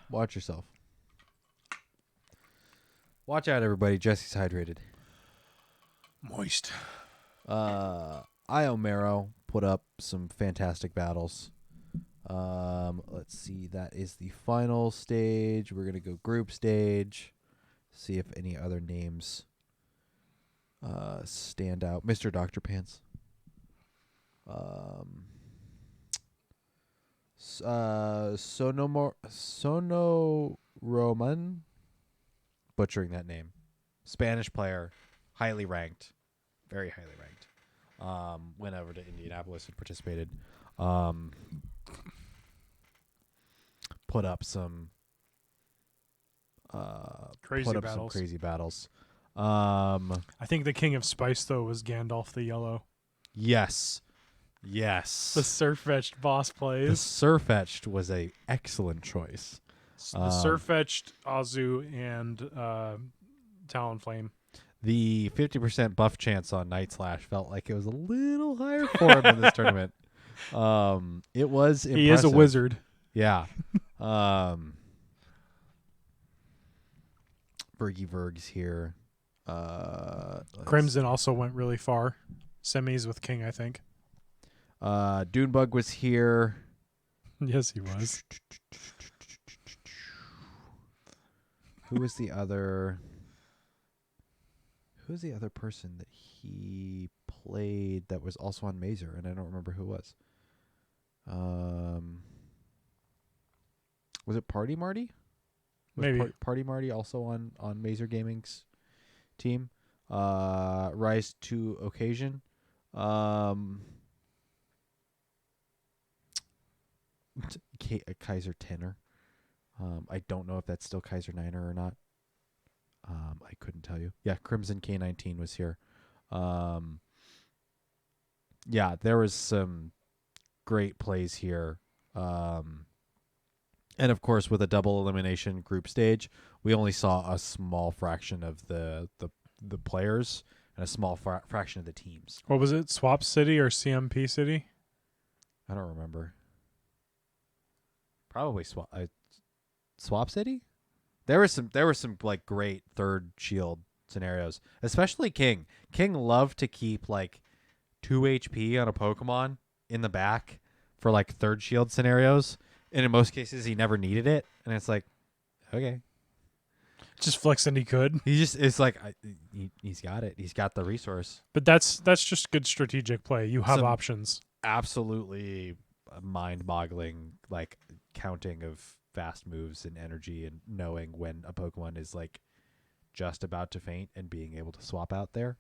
Watch yourself. Watch out, everybody. Jesse's hydrated. Moist. Iomero put up some fantastic battles. Let's see. That is the final stage. We're going to go group stage. See if any other names stand out. Mr. Dr. Pants. Sono Roman, butchering that name. Spanish player, highly ranked, very highly ranked. Went over to Indianapolis and participated. Put up some Crazy battles. crazy battles. I think the King of Spice though was Gandalf the Yellow. Yes. The Surfetched boss The plays. Surfetched was a excellent choice. The Surfetched, Azu, and Talonflame. The 50% buff chance on Night Slash felt like it was a little higher for him in this tournament. It was impressive. He is a wizard. Yeah. Vergy Verg's here. Crimson also went really far. Semis with King, I think. Dunebug was here. Yes, he was. Who was the other person that he played that was also on Mazer, and I don't remember who it was. Was it Party Marty? Maybe. Party Marty also on Mazer Gaming's team. Rise to Occasion. Kaiser Tenor. I don't know if that's still Kaiser Niner or not. I couldn't tell you. Yeah, Crimson K19 was here. Yeah, there was some great plays here. And of course, with a double elimination group stage, we only saw a small fraction of the players and a small fraction of the teams. What was it? Swap City or CMP City? I don't remember. Probably Swap City. There were some like great third shield scenarios, especially King. King loved to keep like 2 HP on a Pokemon in the back for like third shield scenarios, and in most cases he never needed it. And it's like, okay, Just flexing he could. it's like he's got it. He's got the resource. But that's just good strategic play. You have options. Absolutely mind-boggling, like counting of fast moves and energy, and knowing when a Pokemon is like just about to faint and being able to swap out there.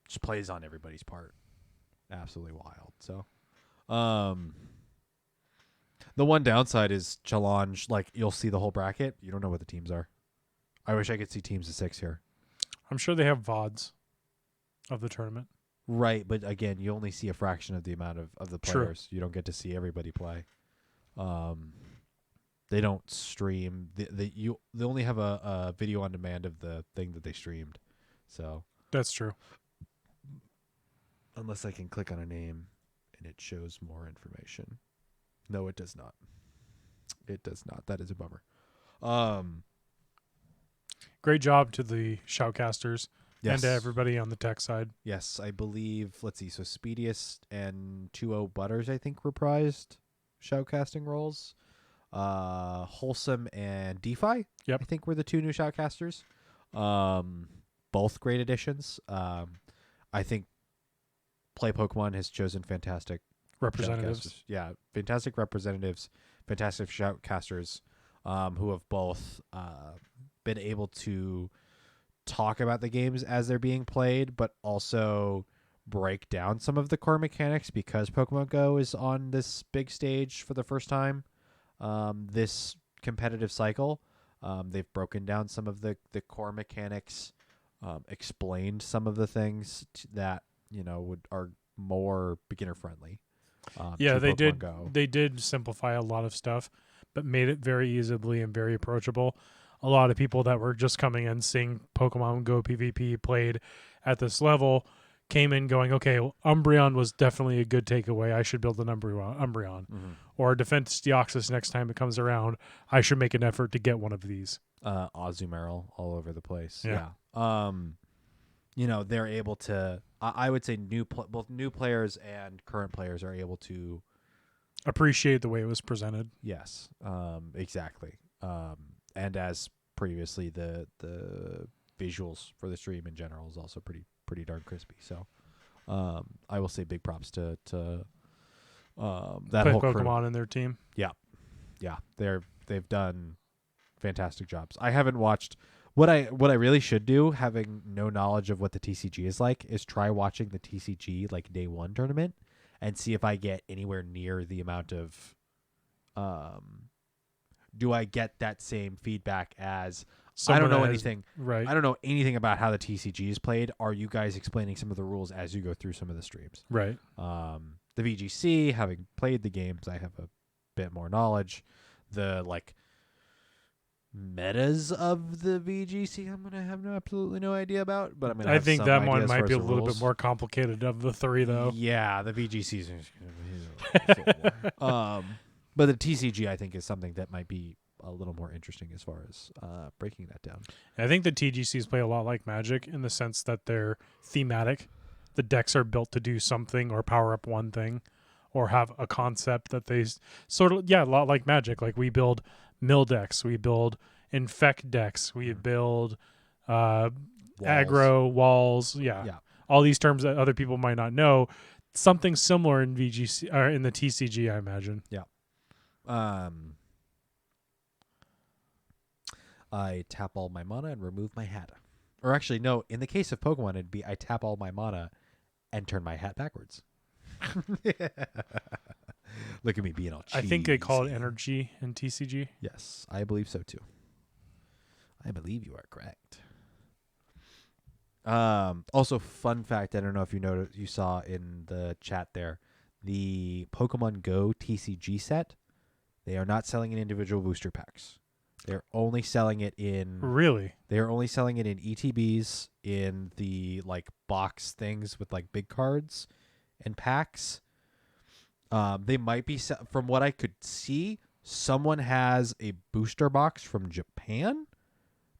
Just plays on everybody's part. Absolutely wild. So, the one downside is challenge. Like, you'll see the whole bracket. You don't know what the teams are. I wish I could see teams of 6 here. I'm sure they have VODs of the tournament. Right, but again, you only see a fraction of the amount of the True. players. You don't get to see everybody play. They don't stream. They only have a video on demand of the thing that they streamed. So That's true. unless I can click on a name and it shows more information. No, it does not. It does not. That is a bummer. Great job to the shoutcasters and to Yes. everybody on the tech side. Yes, I believe, let's see, so Speediest and 2-0 Butters, I think, reprised shoutcasting roles. Wholesome and DeFi, Yep. I think, were the 2 new shoutcasters. Both great additions. I think Play Pokemon has chosen fantastic Representatives. shoutcasters. Yeah, fantastic representatives, fantastic shoutcasters, who have both been able to talk about the games as they're being played, but also break down some of the core mechanics, because Pokemon Go is on this big stage for the first time this competitive cycle. They've broken down some of the core mechanics, explained some of the things that are more beginner friendly. Yeah, to they Pokemon did. Go. They did simplify a lot of stuff, but made it very easily and very approachable. A lot of people that were just coming in seeing Pokemon Go PvP played at this level came in going, okay, well, Umbreon was definitely a good takeaway. I should build an Umbreon. Mm-hmm. Or Defense Deoxys next time it comes around. I should make an effort to get one of these. Azumarill all over the place. Yeah. They're able to. I would say both new players and current players are able to Appreciate the way it was presented. Yes, exactly. And as previously, the visuals for the stream in general is also pretty darn crispy. So, I will say big props to that Put whole crew. Pokemon in their team. Yeah, they've done fantastic jobs. I haven't watched what I really should do, having no knowledge of what the TCG is like, is try watching the TCG like day one tournament and see if I get anywhere near the amount of do I get that same feedback as I don't know anything. Right. I don't know anything about how the TCG is played. Are you guys explaining some of the rules as you go through some of the streams? Right. The VGC, having played the games, I have a bit more knowledge. The like metas of the VGC, I'm gonna have absolutely no idea about. But I think that one might be a little bit more complicated of the three, though. Yeah, the VGCs. But the TCG, I think, is something that might be a little more interesting as far as breaking that down. I think the TGCs play a lot like Magic in the sense that they're thematic. The decks are built to do something or power up one thing or have a concept that they sort of, a lot like Magic. Like we build mill decks, we build infect decks, we build aggro walls. Yeah. All these terms that other people might not know. Something similar in VGC or in the TCG, I imagine. Yeah. I tap all my mana and remove my hat. Or actually, no, in the case of Pokemon, it'd be I tap all my mana and turn my hat backwards. Look at me being all cheesy. I think they call it energy in TCG. Yes, I believe so too. I believe you are correct. Also, fun fact, I don't know if you saw in the chat there, the Pokemon Go TCG set, they are not selling in individual booster packs. They're only selling it in... Really? They're only selling it in ETBs, in the like box things with like big cards and packs. They might be... From what I could see, someone has a booster box from Japan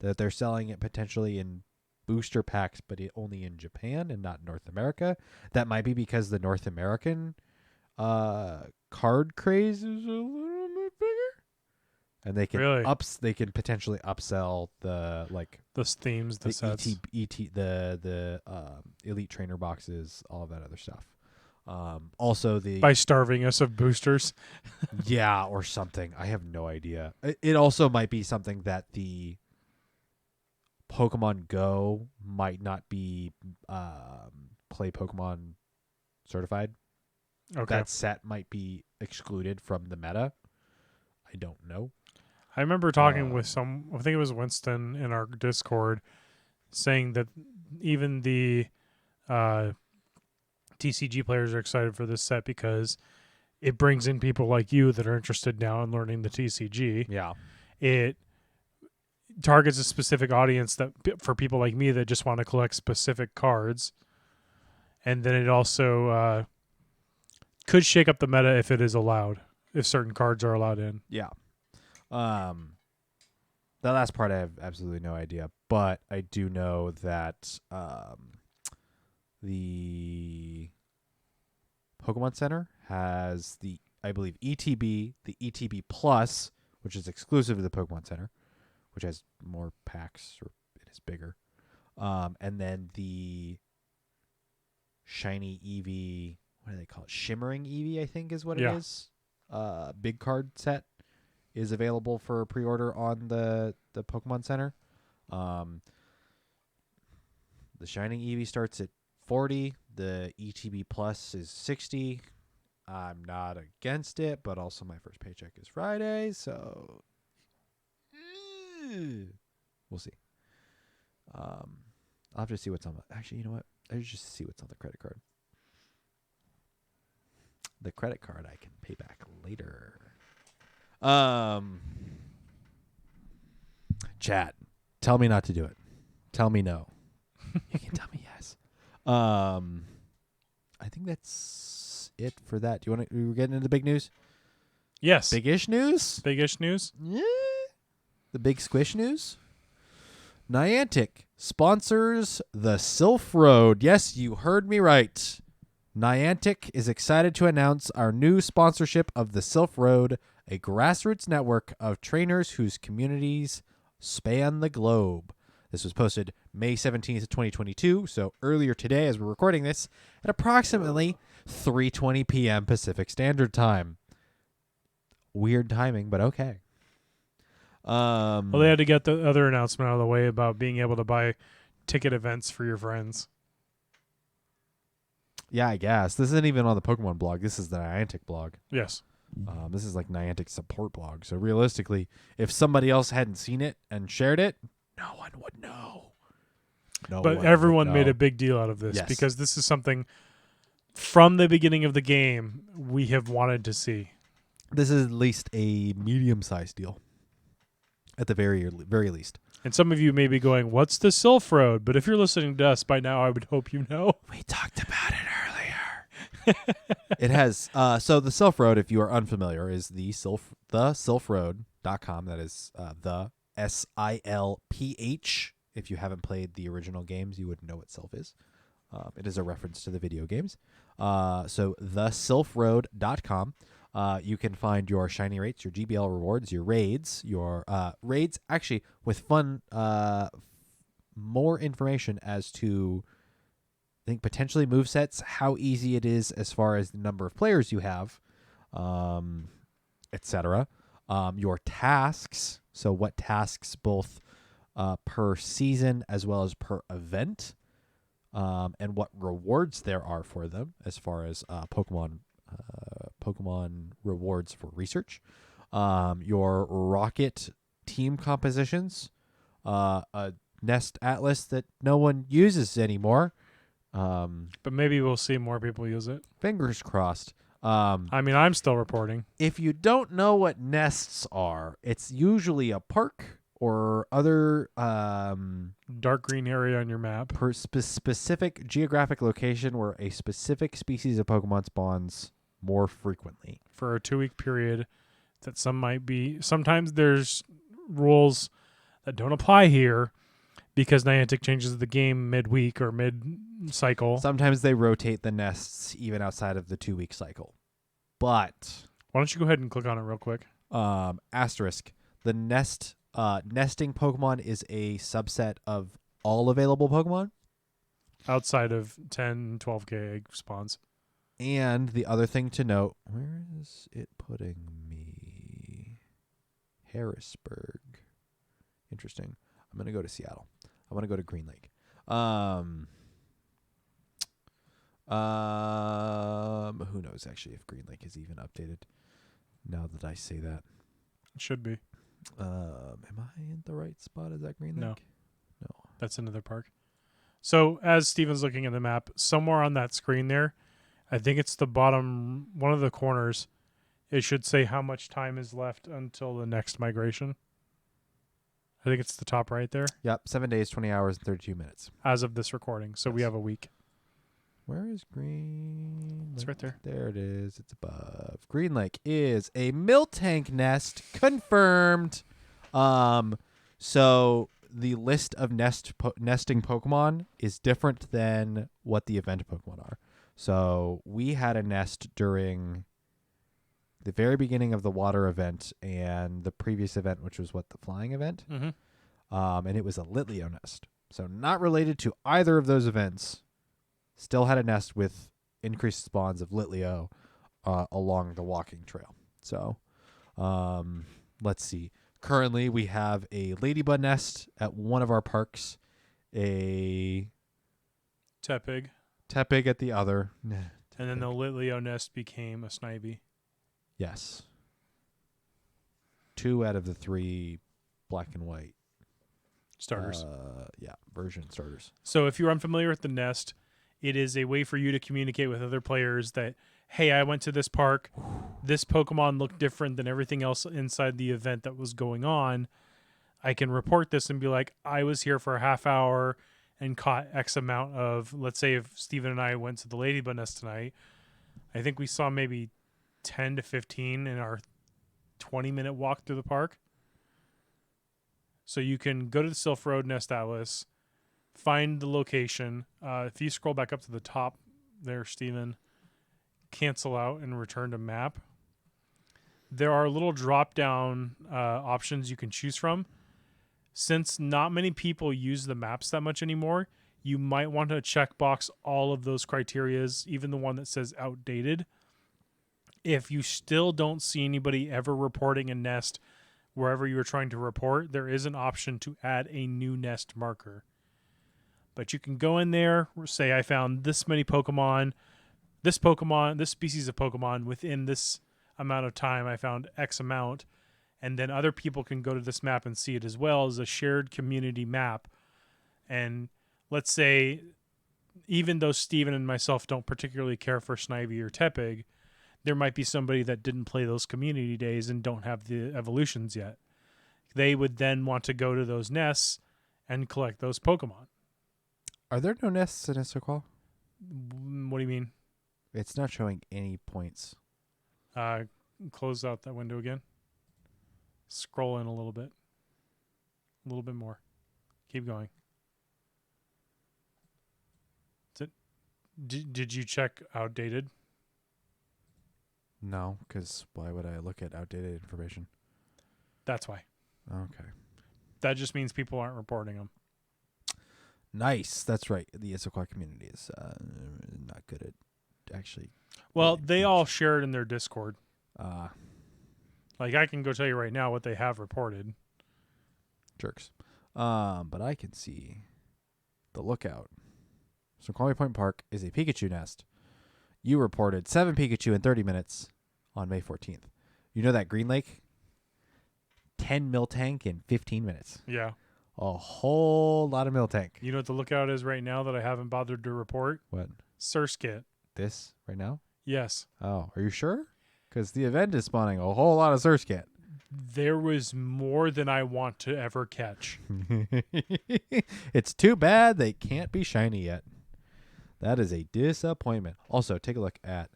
that they're selling it potentially in booster packs, but only in Japan and not North America. That might be because the North American card craze is a little bit bigger. And they can they can potentially upsell the like the themes, the sets, the elite trainer boxes, all of that other stuff. Also by starving us of boosters. Yeah, or something. I have no idea. It also might be something that the Pokemon Go might not be Play Pokemon certified. Okay. That set might be excluded from the meta. I don't know. I remember talking with I think it was Winston in our Discord, saying that even the TCG players are excited for this set because it brings in people like you that are interested now in learning the TCG. Yeah. It targets a specific audience that for people like me that just want to collect specific cards. And then it also could shake up the meta if it is allowed, if certain cards are allowed in. Yeah. The last part I have absolutely no idea, but I do know that the Pokemon Center has the, I believe, ETB, the ETB Plus, which is exclusive to the Pokemon Center, which has more packs, or it is bigger. And then the shiny Eevee, what do they call it? Shimmering Eevee, I think is what it is. Big card set is available for pre-order on the Pokemon Center. The Shining Eevee starts at $40. The ETB Plus is $60. I'm not against it, but also my first paycheck is Friday, so we'll see. I'll have to see what's on the... Actually, you know what? I should just see what's on the credit card. The credit card I can pay back later. Chat, tell me not to do it. Tell me no. You can tell me yes. I think that's it for that. Do you want to? We're getting into big news. Yes. Big-ish news. Big-ish news. Yeah. The big squish news. Niantic sponsors the Silph Road. Yes, you heard me right. Niantic is excited to announce our new sponsorship of the Silph Road, a grassroots network of trainers whose communities span the globe. This was posted May 17th, 2022, so earlier today as we're recording this, at approximately 3:20 p.m. Pacific Standard Time. Weird timing, but okay. Well, they had to get the other announcement out of the way about being able to buy ticket events for your friends. Yeah, I guess. This isn't even on the Pokemon blog. This is the Niantic blog. Yes. This is like Niantic's support blog. So realistically, if somebody else hadn't seen it and shared it, no one would know. But everyone made a big deal out of this Yes. because this is something from the beginning of the game we have wanted to see. This is at least a medium-sized deal. At the very least. And some of you may be going, what's the Silph Road? But if you're listening to us by now, I would hope you know. We talked about it earlier. It has so the Silph Road, if you are unfamiliar, is the silphroad.com. That is the SILPH. If you haven't played the original games, you wouldn't know what Silph is. It is a reference to the video games. So the silphroad.com. You can find your shiny rates, your GBL rewards, your raids, actually with fun, more information as to, I think, potentially movesets, how easy it is as far as the number of players you have, etc. Your tasks, so what tasks both per season as well as per event, and what rewards there are for them as far as Pokemon rewards for research, your rocket team compositions, a nest atlas that no one uses anymore. But maybe we'll see more people use it. Fingers crossed. I mean, I'm still reporting. If you don't know what nests are, it's usually a park or other Dark green area on your map. specific geographic location where a specific species of Pokemon spawns more frequently. For a 2-week period that sometimes there's rules that don't apply here because Niantic changes the game midweek or mid-cycle. Sometimes they rotate the nests even outside of the 2-week cycle. But Why don't you go ahead and click on it real quick? asterisk, the nesting Pokemon is a subset of all available Pokemon. Outside of 10, 12K egg spawns. And the other thing to note, where is it putting me? Harrisburg. Interesting. I'm going to go to Seattle. I want to go to Green Lake. Who knows actually if Green Lake is even updated now that I say that. It should be. Am I in the right spot? Is that Green Lake? No. No. That's another park. So as Steven's looking at the map, somewhere on that screen there, I think it's the bottom, one of the corners, it should say how much time is left until the next migration. I think it's the top right there. Yep, 7 days, 20 hours, and 32 minutes. As of this recording. So we Yes. have a week. Where is Green It's Lake? right there. There it is. It's above. Green Lake is a Miltank nest. Confirmed. So the list of nesting Pokemon is different than what the event Pokemon are. So we had a nest during the very beginning of the water event and the previous event, which was the flying event. Mm-hmm. And it was a Litleo nest. So not related to either of those events. Still had a nest with increased spawns of Litleo along the walking trail. So let's see. Currently, we have a Ladybug nest at one of our parks, a Tepig. Tepig at the other. And then the Litleo nest became a Snivy. Yes. 2 out of the 3 black and white Starters. version starters. So if you're unfamiliar with the nest, it is a way for you to communicate with other players that, hey, I went to this park. This Pokemon looked different than everything else inside the event that was going on. I can report this and be like, I was here for a half hour and caught X amount of, let's say if Steven and I went to the Ladybug Nest tonight, I think we saw maybe 10 to 15 in our 20-minute walk through the park. So you can go to the Silph Road Nest Atlas, find the location. If you scroll back up to the top there, Steven, cancel out and return to map. There are little drop-down options you can choose from. since not many people use the maps that much anymore, you might want to checkbox all of those criterias, even the one that says outdated. If you still don't see anybody ever reporting a nest wherever you're trying to report, there is an option to add a new nest marker. But you can go in there, say I found this many Pokemon, this species of Pokemon within this amount of time, I found X amount, and then other people can go to this map and see it as well as a shared community map. And let's say, even though Steven and myself don't particularly care for Snivy or Tepig, there might be somebody that didn't play those community days and don't have the evolutions yet. They would then want to go to those nests and collect those Pokemon. Are there no nests in Isoqual? What do you mean? It's not showing any points. Close out that window again. Scroll in a little bit. A little bit more. Keep going. Did you check outdated? No, because why would I look at outdated information? That's why. Okay. That just means people aren't reporting them. Nice. That's right. The Isoqual community is not good at actually. Well, they all share it in their Discord. Like Like, I can go tell you right now what they have reported. jerks. But I can see the lookout. So Kwame Point Park is a Pikachu nest. You reported 7 Pikachu in 30 minutes on May 14th. You know that Green Lake? 10 Miltank in 15 minutes. Yeah. A whole lot of Miltank. You know what the lookout is right now that I haven't bothered to report? What? Surskit. This right now? Yes. Oh, are you sure? Because the event is spawning a whole lot of Surskit. There was more than I want to ever catch. It's too bad they can't be shiny yet. That is a disappointment. Also, take a look at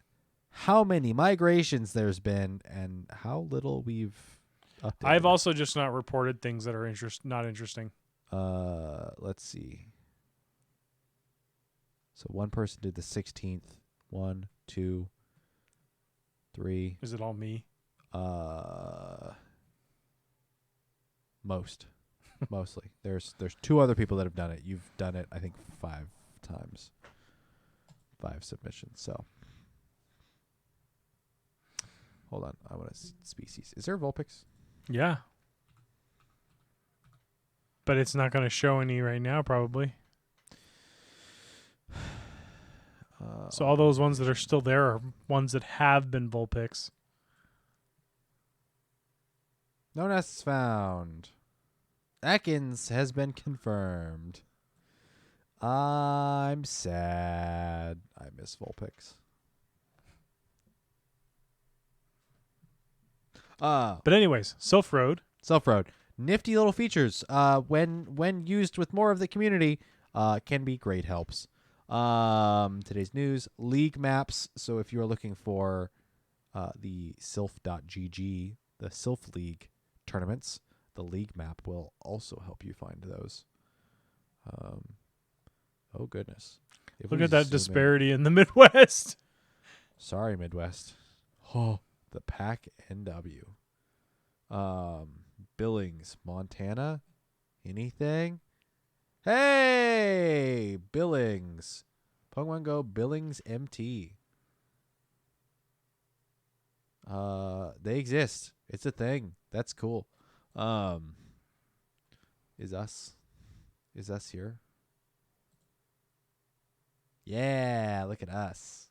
how many migrations there's been and how little we've updated. I've also just not reported things that are not interesting. Let's see. So one person did the 16th. 1, 2, 3. Is it all me? Mostly. There's 2 other people that have done it. You've done it, I think, 5 times. 5 submissions. So hold on. I want to species. Is there a Vulpix? Yeah. But it's not going to show any right now, probably. So all those ones that are still there are ones that have been Vulpix. No nests found. Ekans has been confirmed. I'm sad. I miss Vulpix. But anyways, Silph Road. Silph Road. Nifty little features. When used with more of the community, can be great helps. Today's news, league maps. So if you are looking for the Silph.gg, the Silph League tournaments, the league map will also help you find those. Oh, goodness. Look at that disparity in the Midwest. Sorry, Midwest. Oh, the Pack NW. Billings, Montana. Anything? Hey, Billings. Pokemon Go Billings MT. They exist. It's a thing. That's cool. Is us here? Yeah, look at us.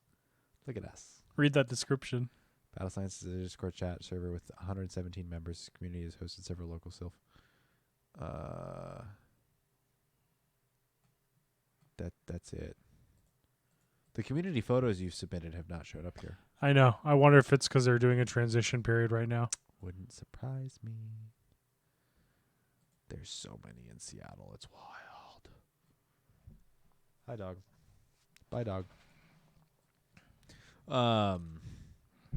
Look at us. Read that description. Battle Science is a Discord chat server with 117 members. Community has hosted several local Silph. That's it. The community photos you've submitted have not showed up here. I know. I wonder if it's because they're doing a transition period right now. Wouldn't surprise me. There's so many in Seattle. It's wild. Hi, dog. Bye, dog.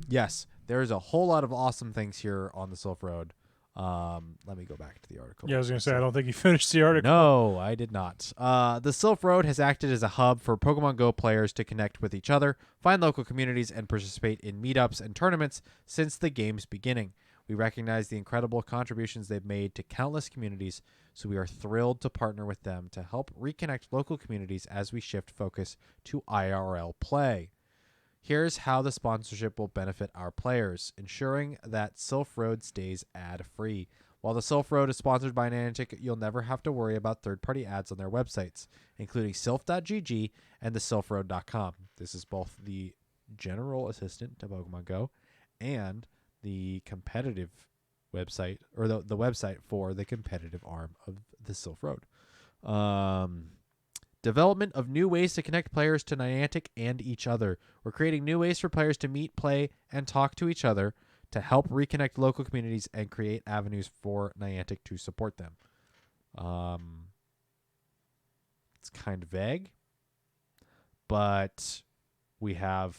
Yes, there's a whole lot of awesome things here on the Silph Road. Let me go back to the article. Yeah, I was going to say, I don't think you finished the article. No, I did not. The Silph Road has acted as a hub for Pokemon Go players to connect with each other, find local communities, and participate in meetups and tournaments since the game's beginning. We recognize the incredible contributions they've made to countless communities, so we are thrilled to partner with them to help reconnect local communities as we shift focus to IRL play. Here's how the sponsorship will benefit our players, ensuring that Silph Road stays ad-free. While the Silph Road is sponsored by Niantic, you'll never have to worry about third-party ads on their websites, including silph.gg and the silphroad.com. This is both the general assistant to Pokemon Go and the competitive website, or the website for the competitive arm of the Silph Road. Development of new ways to connect players to Niantic and each other. We're creating new ways for players to meet, play, and talk to each other to help reconnect local communities and create avenues for Niantic to support them. It's kind of vague, but we have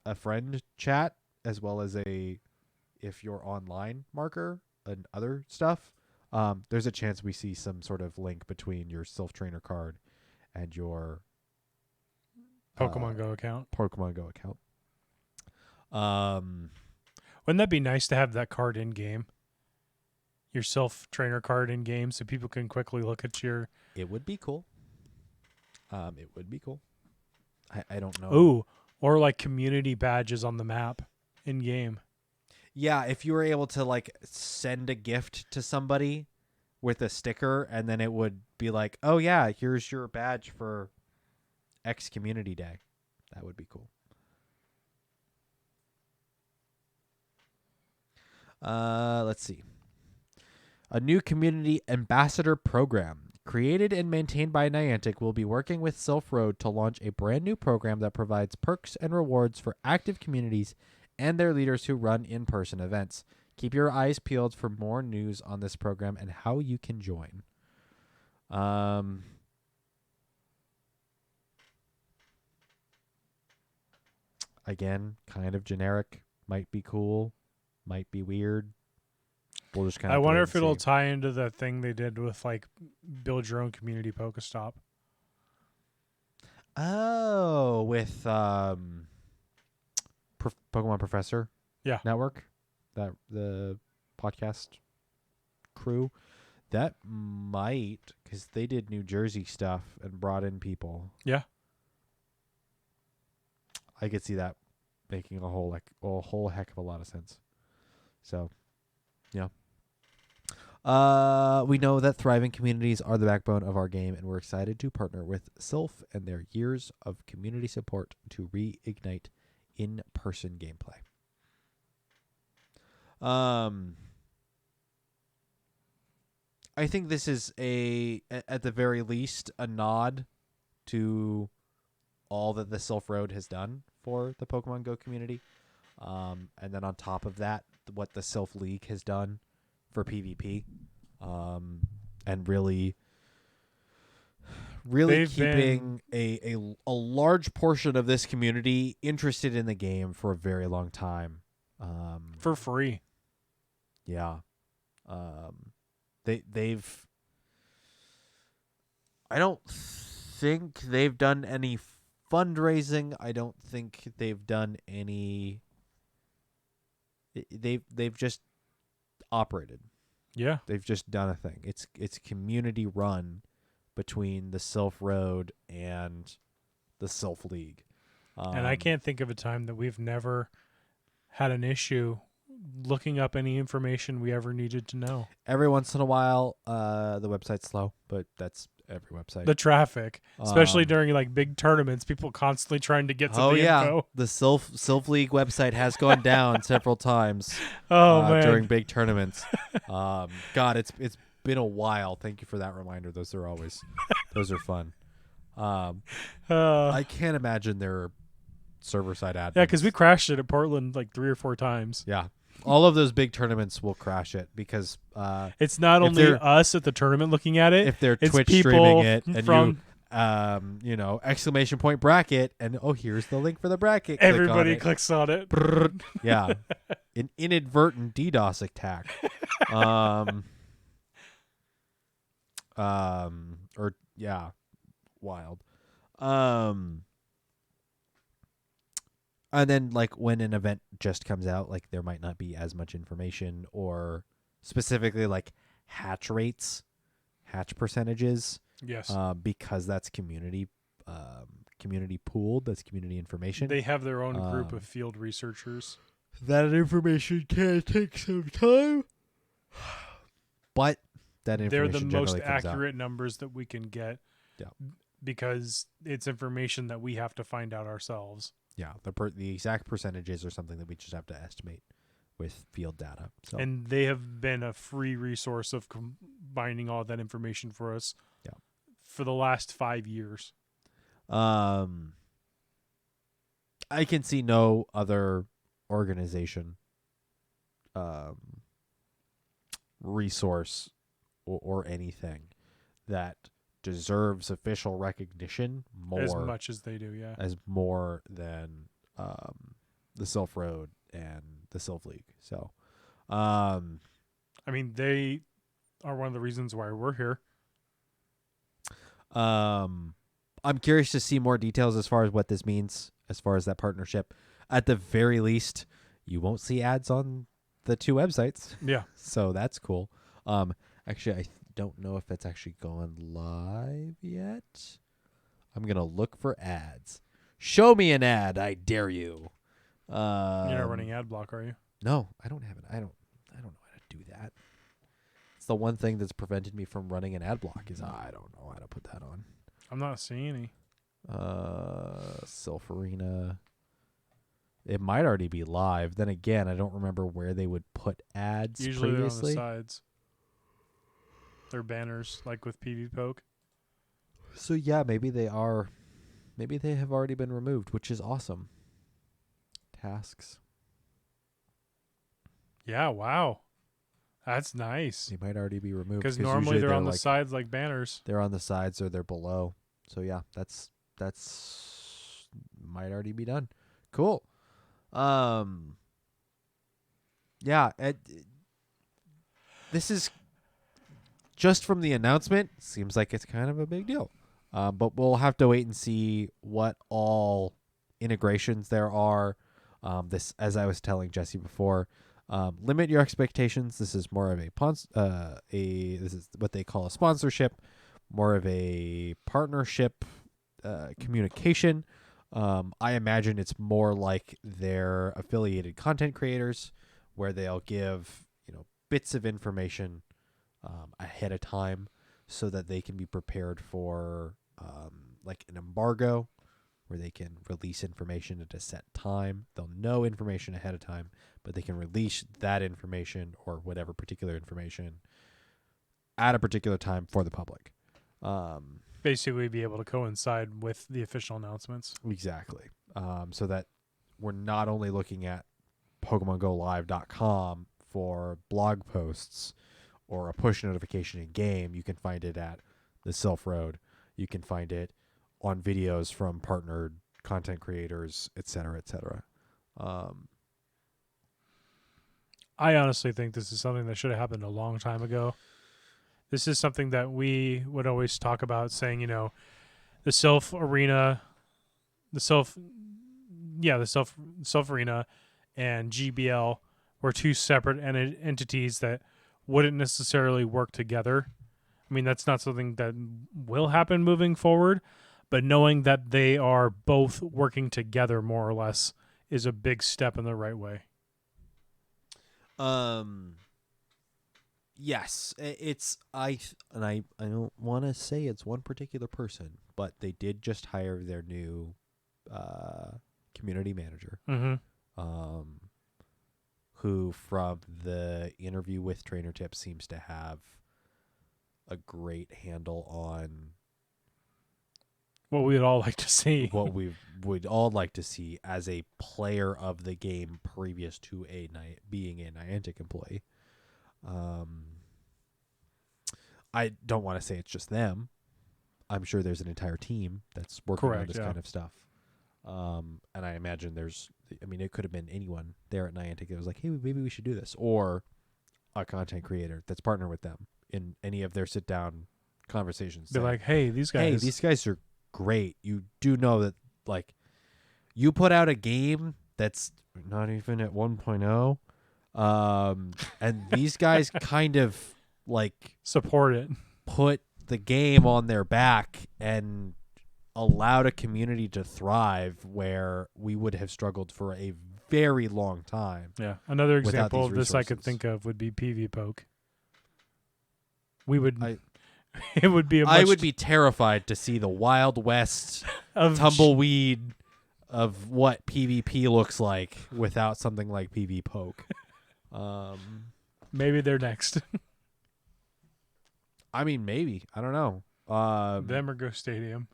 a friend chat as well as a if you're online marker and other stuff. There's a chance we see some sort of link between your Silph Trainer card and your Pokemon Go account. Pokemon Go account. Wouldn't that be nice to have that card in game? Your Silph Trainer card in game, so people can quickly look at your. It would be cool. It would be cool. I don't know. Ooh, or like community badges on the map in game. Yeah, if you were able to like send a gift to somebody with a sticker, and then it would be like, oh yeah, here's your badge for X Community Day. That would be cool. Let's see. A new community ambassador program created and maintained by Niantic will be working with Silph Road to launch a brand new program that provides perks and rewards for active communities and their leaders who run in-person events. Keep your eyes peeled for more news on this program and how you can join. Again, kind of generic. Might be cool. Might be weird. We'll just kind of. I wonder if it'll tie into the thing they did with like build your own community Pokestop. Oh, with Pokemon Professor Network, that the podcast crew, that might, because they did New Jersey stuff and brought in people. Yeah, I could see that making a whole heck of a lot of sense. So, yeah. We know that thriving communities are the backbone of our game, and we're excited to partner with Silph and their years of community support to reignite in-person gameplay. I think this is at the very least, a nod to all that the Silph Road has done for the Pokemon Go community. And then on top of that, what the Silph League has done for PvP, and really They've keeping a large portion of this community interested in the game for a very long time. for free. Yeah. They've I don't think they've done any fundraising. I don't think they've done any. They've just operated. Yeah. They've just done a thing. It's community run between the Silph Road and the Silph League. And I can't think of a time that we've never had an issue looking up any information we ever needed to know. Every once in a while, the website's slow, but that's every website. The traffic, especially during like big tournaments, people constantly trying to get to the info. The Silph League website has gone down several times. Man. During big tournaments. God, it's been a while. Thank you for that reminder. Those are fun. I can't imagine their server side admins. Yeah, because we crashed it at Portland like 3 or 4 times. Yeah. All of those big tournaments will crash it because it's not only us at the tournament looking at it. If they're it's Twitch people streaming it and from exclamation point bracket and here's the link for the bracket. Everybody clicks on it. Yeah. An inadvertent DDoS attack. Wild. And then, like, when an event just comes out, like, there might not be as much information, or specifically, like, hatch rates, hatch percentages, Yes. because that's community pooled, that's community information. They have their own group of field researchers. That information can take some time, but that information They're the most generally comes out. accurate numbers that we can get. Yeah. Because it's information that we have to find out ourselves. Yeah, the exact percentages are something that we just have to estimate with field data. So And they have been a free resource of combining all that information for us. Yeah. For the last 5 years. I can see no other organization, resource, or anything that deserves official recognition more As much as they do, yeah. as more than the Silph Road and the Silph League. So, I mean, they are one of the reasons why we're here. I'm curious to see more details as far as what this means, as far as that partnership. At the very least, you won't see ads on the two websites. Yeah. So that's cool. Actually, I don't know if it's actually gone live yet. I'm going to look for ads. Show me an ad, I dare you. You're not running ad block, are you? No, I don't have it. I don't know how to do that. It's the one thing that's prevented me from running an ad block is I don't know how to put that on. I'm not seeing any. Silph Arena. It might already be live. Then again, I don't remember where they would put ads Usually previously. they're on the sides. They're banners, like with PV Poke. So yeah, maybe they are. Maybe they have already been removed, which is awesome. Tasks. Yeah, wow. That's nice. They might already be removed Because normally usually they're on the like, sides like banners. They're on the sides or they're below. So yeah, that's might already be done. Cool. Yeah, this is just from the announcement. Seems like it's kind of a big deal. But we'll have to wait and see what all integrations there are. This, as I was telling Jesse before, limit your expectations. This is more of this is what they call a sponsorship, more of a partnership communication. I imagine it's more like their affiliated content creators, where they'll give bits of information ahead of time, so that they can be prepared for like an embargo, where they can release information at a set time. They'll know information ahead of time, but they can release that information or whatever particular information at a particular time for the public. Basically be able to coincide with the official announcements. Exactly. So that we're not only looking at PokemonGoLive.com for blog posts or a push notification in game. You can find it at the Silph Road. You can find it on videos from partnered content creators, et cetera, et cetera. I honestly think this is something that should have happened a long time ago. This is something that we would always talk about, saying, the Silph Arena, the Silph Arena and GBL were two separate entities that wouldn't necessarily work together. I mean, that's not something that will happen moving forward, but knowing that they are both working together more or less is a big step in the right way. Yes, I don't want to say it's one particular person, but they did just hire their new community manager. Mm-hmm. Who from the interview with Trainer Tips seems to have a great handle on what we'd all like to see. what we would all like to see as a player of the game previous to being a Niantic employee. I don't want to say it's just them. I'm sure there's an entire team that's working on this kind of stuff. And I imagine it could have been anyone there at Niantic that was like, hey, maybe we should do this. Or a content creator that's partnered with them in any of their sit-down conversations. Be like, hey, these guys are great. You do know that, like, you put out a game that's not even at 1.0. And these guys kind of like Support it. put the game on their back and allowed a community to thrive where we would have struggled for a very long time. Yeah. Another Without example these of this I could resources. think of would be PV Poke. We would. I- it would be a much I would be terrified to see the Wild West of tumbleweed of what PvP looks like without something like PV Poke. Maybe they're next. I mean, maybe. I don't know. Them or Go Stadium.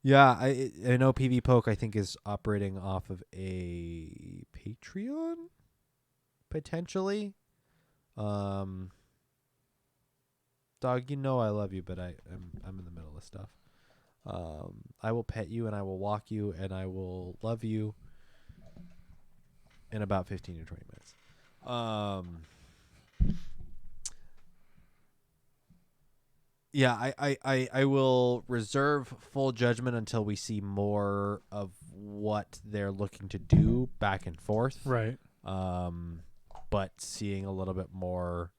Yeah, I know PV Poke, I think, is operating off of a Patreon, potentially. Dog, you know I love you, but I'm in the middle of stuff. I will pet you and I will walk you and I will love you in about 15 to 20 minutes. Yeah, I will reserve full judgment until we see more of what they're looking to do back and forth. Right. But seeing a little bit more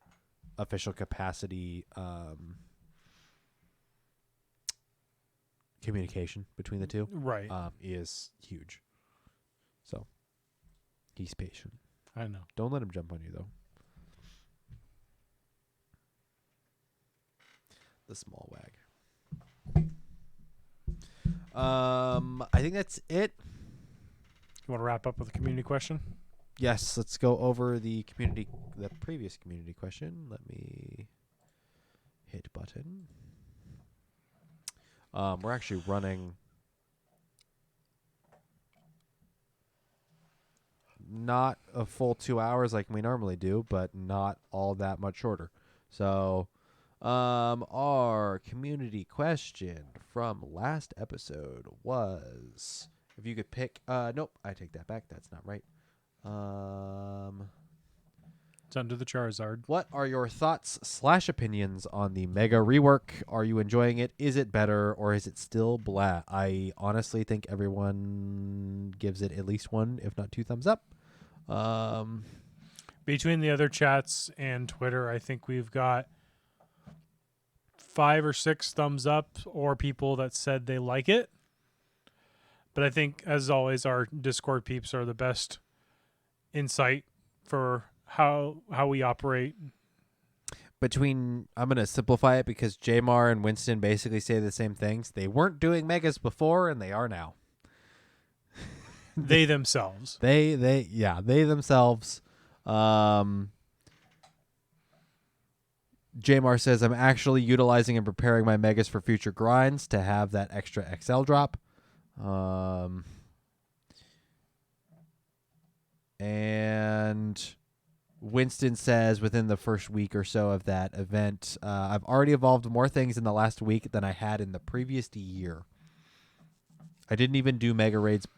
official capacity communication between the two Right. is huge. So he's patient. I know. Don't let him jump on you, though. The small wag. I think that's it. You want to wrap up with a community question? Yes, let's go over the previous community question. Let me hit button. We're actually running not a full 2 hours like we normally do, but not all that much shorter. So, our community question from last episode was, if you could pick, nope, I take that back. That's not right. It's under the Charizard. What are your thoughts / opinions on the Mega rework? Are you enjoying it? Is it better or is it still blah? I honestly think everyone gives it at least 1, if not 2 thumbs up. Between the other chats and Twitter, I think we've got 5 or 6 thumbs up or people that said they like it. But I think, as always, our Discord peeps are the best insight for how we operate. I'm going to simplify it because Jamar and Winston basically say the same things. They weren't doing megas before and they are now. They themselves. They themselves. Jamar says, I'm actually utilizing and preparing my megas for future grinds to have that extra XL drop. And Winston says, within the first week or so of that event, I've already evolved more things in the last week than I had in the previous year. I didn't even do mega raids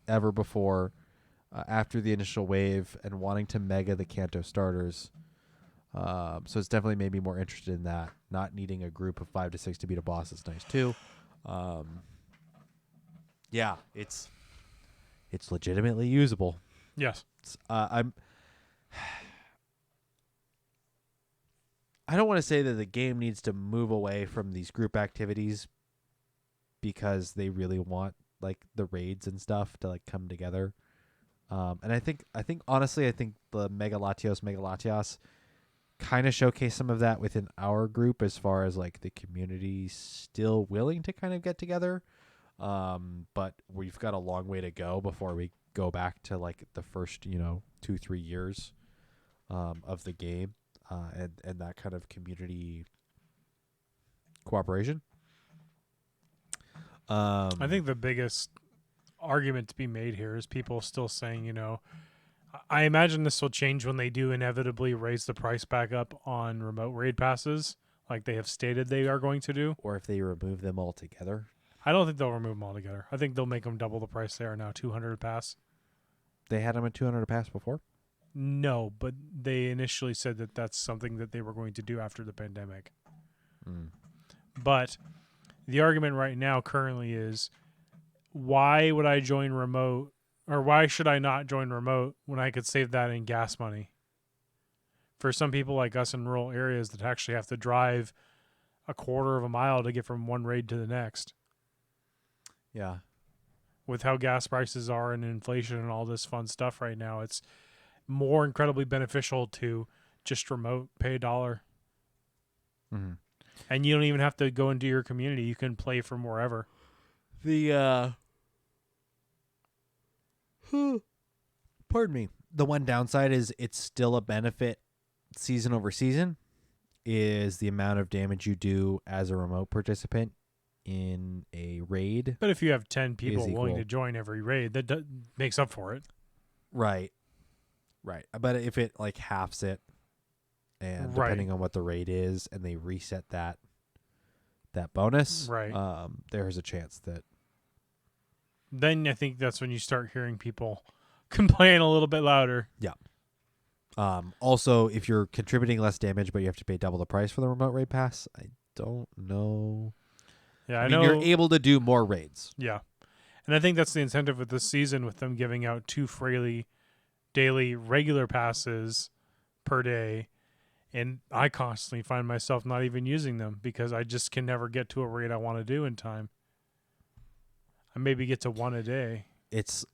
ever before after the initial wave and wanting to mega the Kanto starters. So it's definitely made me more interested in that. Not needing a group of 5 to 6 to beat a boss is nice too. Yeah, it's legitimately usable. Yes. I don't want to say that the game needs to move away from these group activities because they really want like the raids and stuff to like come together. And I think honestly, the Mega Latios kind of showcase some of that within our group as far as like the community still willing to kind of get together. But we've got a long way to go before we go back to like the first, 2-3 years of the game and that kind of community cooperation. I think the biggest argument to be made here is people still saying, I imagine this will change when they do inevitably raise the price back up on remote raid passes, like they have stated they are going to do. Or if they remove them altogether. I don't think they'll remove them altogether. I think they'll make them double the price they are now, 200 a pass. They had them at 200 a pass before? No, but they initially said that that's something that they were going to do after the pandemic. But the argument right now currently is why would I join remote, or why should I not join remote when I could save that in gas money? For some people like us in rural areas that actually have to drive a quarter of a mile to get from one raid to the next. Yeah. With how gas prices are and inflation and all this fun stuff right now, it's more incredibly beneficial to just remote, pay $1. Mm-hmm. And you don't even have to go into your community. You can play from wherever. Pardon me. The one downside is it's still a benefit season over season, is the amount of damage you do as a remote participant in a raid. But if you have 10 people willing equal. to join every raid, that makes up for it. Right. But if it like halves it, and depending on what the raid is, and they reset that bonus, right? There's a chance that. Then I think that's when you start hearing people complain a little bit louder. Yeah. Also, if you're contributing less damage, but you have to pay double the price for the remote raid pass, I don't know. Yeah, I mean, you're able to do more raids. Yeah, and I think that's the incentive with this season, with them giving out 2 daily regular passes per day. And I constantly find myself not even using them because I just can never get to a raid I want to do in time. I maybe get to 1 a day.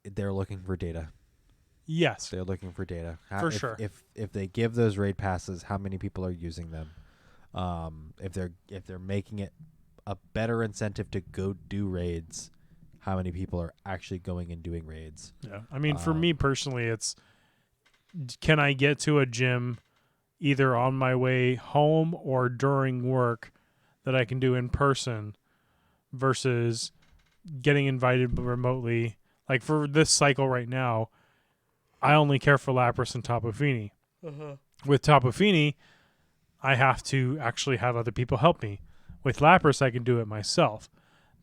They're looking for data. Yes, They're looking for data. Sure. If they give those raid passes, how many people are using them? If they're making it a better incentive to go do raids, how many people are actually going and doing raids? Yeah, I mean, for me personally, it's can I get to a gym either on my way home or during work that I can do in person versus getting invited remotely. Like for this cycle right now, I only care for Lapras and Tapu Fini. With Tapu Fini, I have to actually have other people help me. With Lapras, I can do it myself.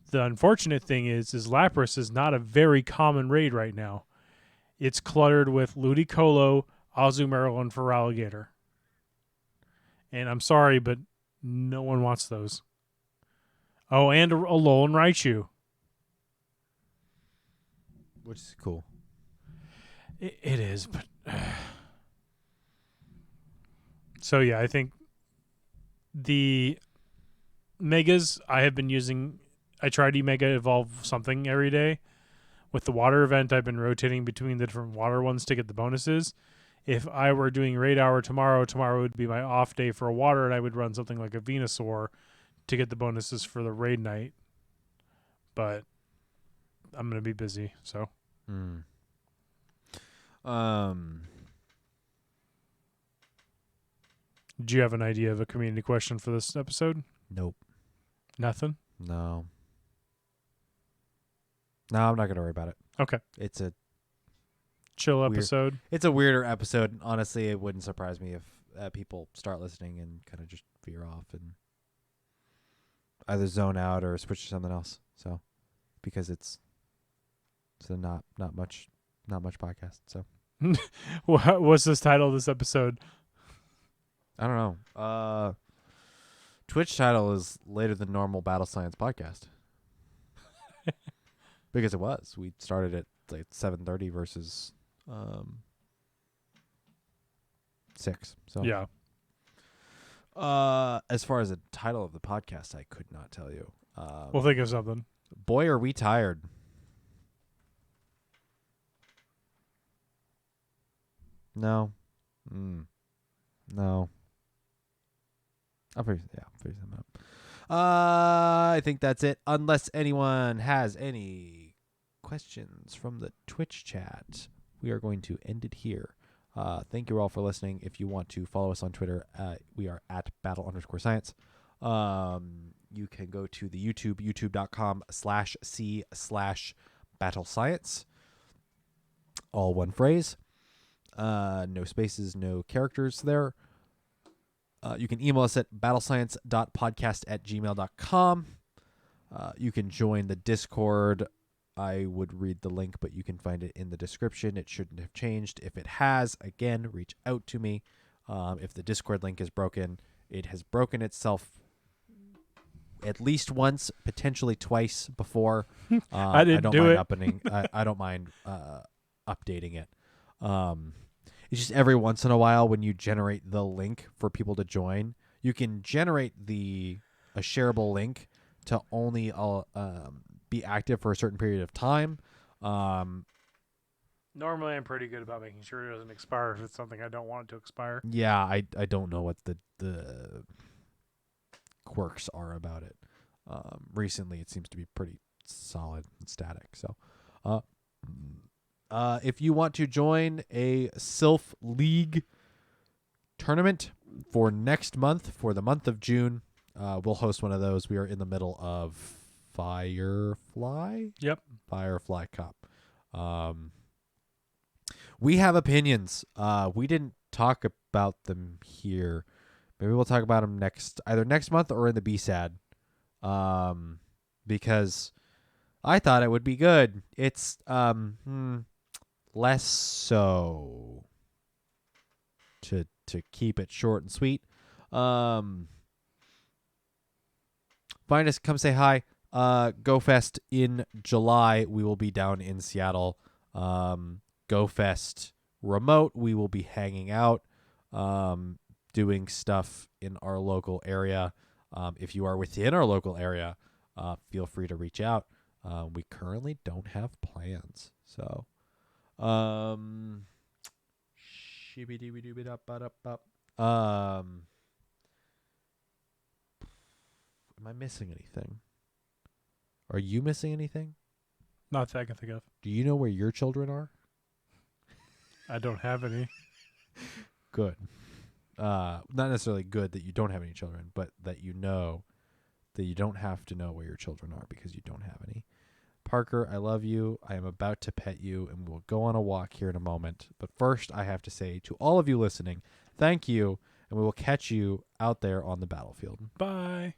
The unfortunate thing is Lapras is not a very common raid right now. It's cluttered with Ludicolo, Azumarill, and Feraligatr. And I'm sorry, but no one wants those. Oh, and a Alolan Raichu. Which is cool. It is, but... So, yeah, I think the Megas I have been using... I try to Mega Evolve something every day. With the water event, I've been rotating between the different water ones to get the bonuses. If I were doing raid hour tomorrow would be my off day for a water, and I would run something like a Venusaur to get the bonuses for the raid night. But I'm going to be busy, so. Do you have an idea of a community question for this episode? Nope. Nothing? No. No, I'm not going to worry about it. Okay. It's a chill weird episode. It's a weirder episode. Honestly, it wouldn't surprise me if people start listening and kind of just veer off and either zone out or switch to something else. So, because it's not much podcast. So, What's this title of this episode? I don't know. Twitch title is Later Than Normal Battle Science Podcast. Because it was. We started at like 7:30 versus 6. So Yeah. As far as the title of the podcast, I could not tell you. We'll think of something. Boy, are we tired. No. No. I'll figure something out. I think that's it. Unless anyone has any questions from the Twitch chat, we are going to end it here. Thank you all for listening. If you want to follow us on Twitter, we are at battle_science. You can go to the youtube.com/c/battlescience. All one phrase. No spaces, no characters there. You can email us at battlescience.podcast@gmail.com. You can join the Discord. I would read the link, but you can find it in the description. It shouldn't have changed. If it has, again, reach out to me. If the Discord link is broken, it has broken itself at least once, potentially twice before. I didn't don't do mind it. I don't mind updating it. It's just every once in a while when you generate the link for people to join, you can generate a shareable link to only be active for a certain period of time. Normally, I'm pretty good about making sure it doesn't expire if it's something I don't want it to expire. Yeah, I don't know what the quirks are about it. Recently, it seems to be pretty solid and static. So, if you want to join a Silph League tournament for next month, for the month of June, we'll host one of those. We are in the middle of Firefly Cup. We have opinions. We didn't talk about them here. Maybe we'll talk about them either next month or in the B-SAD. Because I thought it would be good. It's less so, to keep it short and sweet. Find us, come say hi. GoFest in July. We will be down in Seattle. GoFest remote. We will be hanging out, doing stuff in our local area. If you are within our local area, feel free to reach out. We currently don't have plans, so am I missing anything? Are you missing anything? Not that I can think of. Do you know where your children are? I don't have any. Good. Not necessarily good that you don't have any children, but that you know that you don't have to know where your children are because you don't have any. Parker, I love you. I am about to pet you, and we'll go on a walk here in a moment. But first, I have to say to all of you listening, thank you, and we will catch you out there on the battlefield. Bye.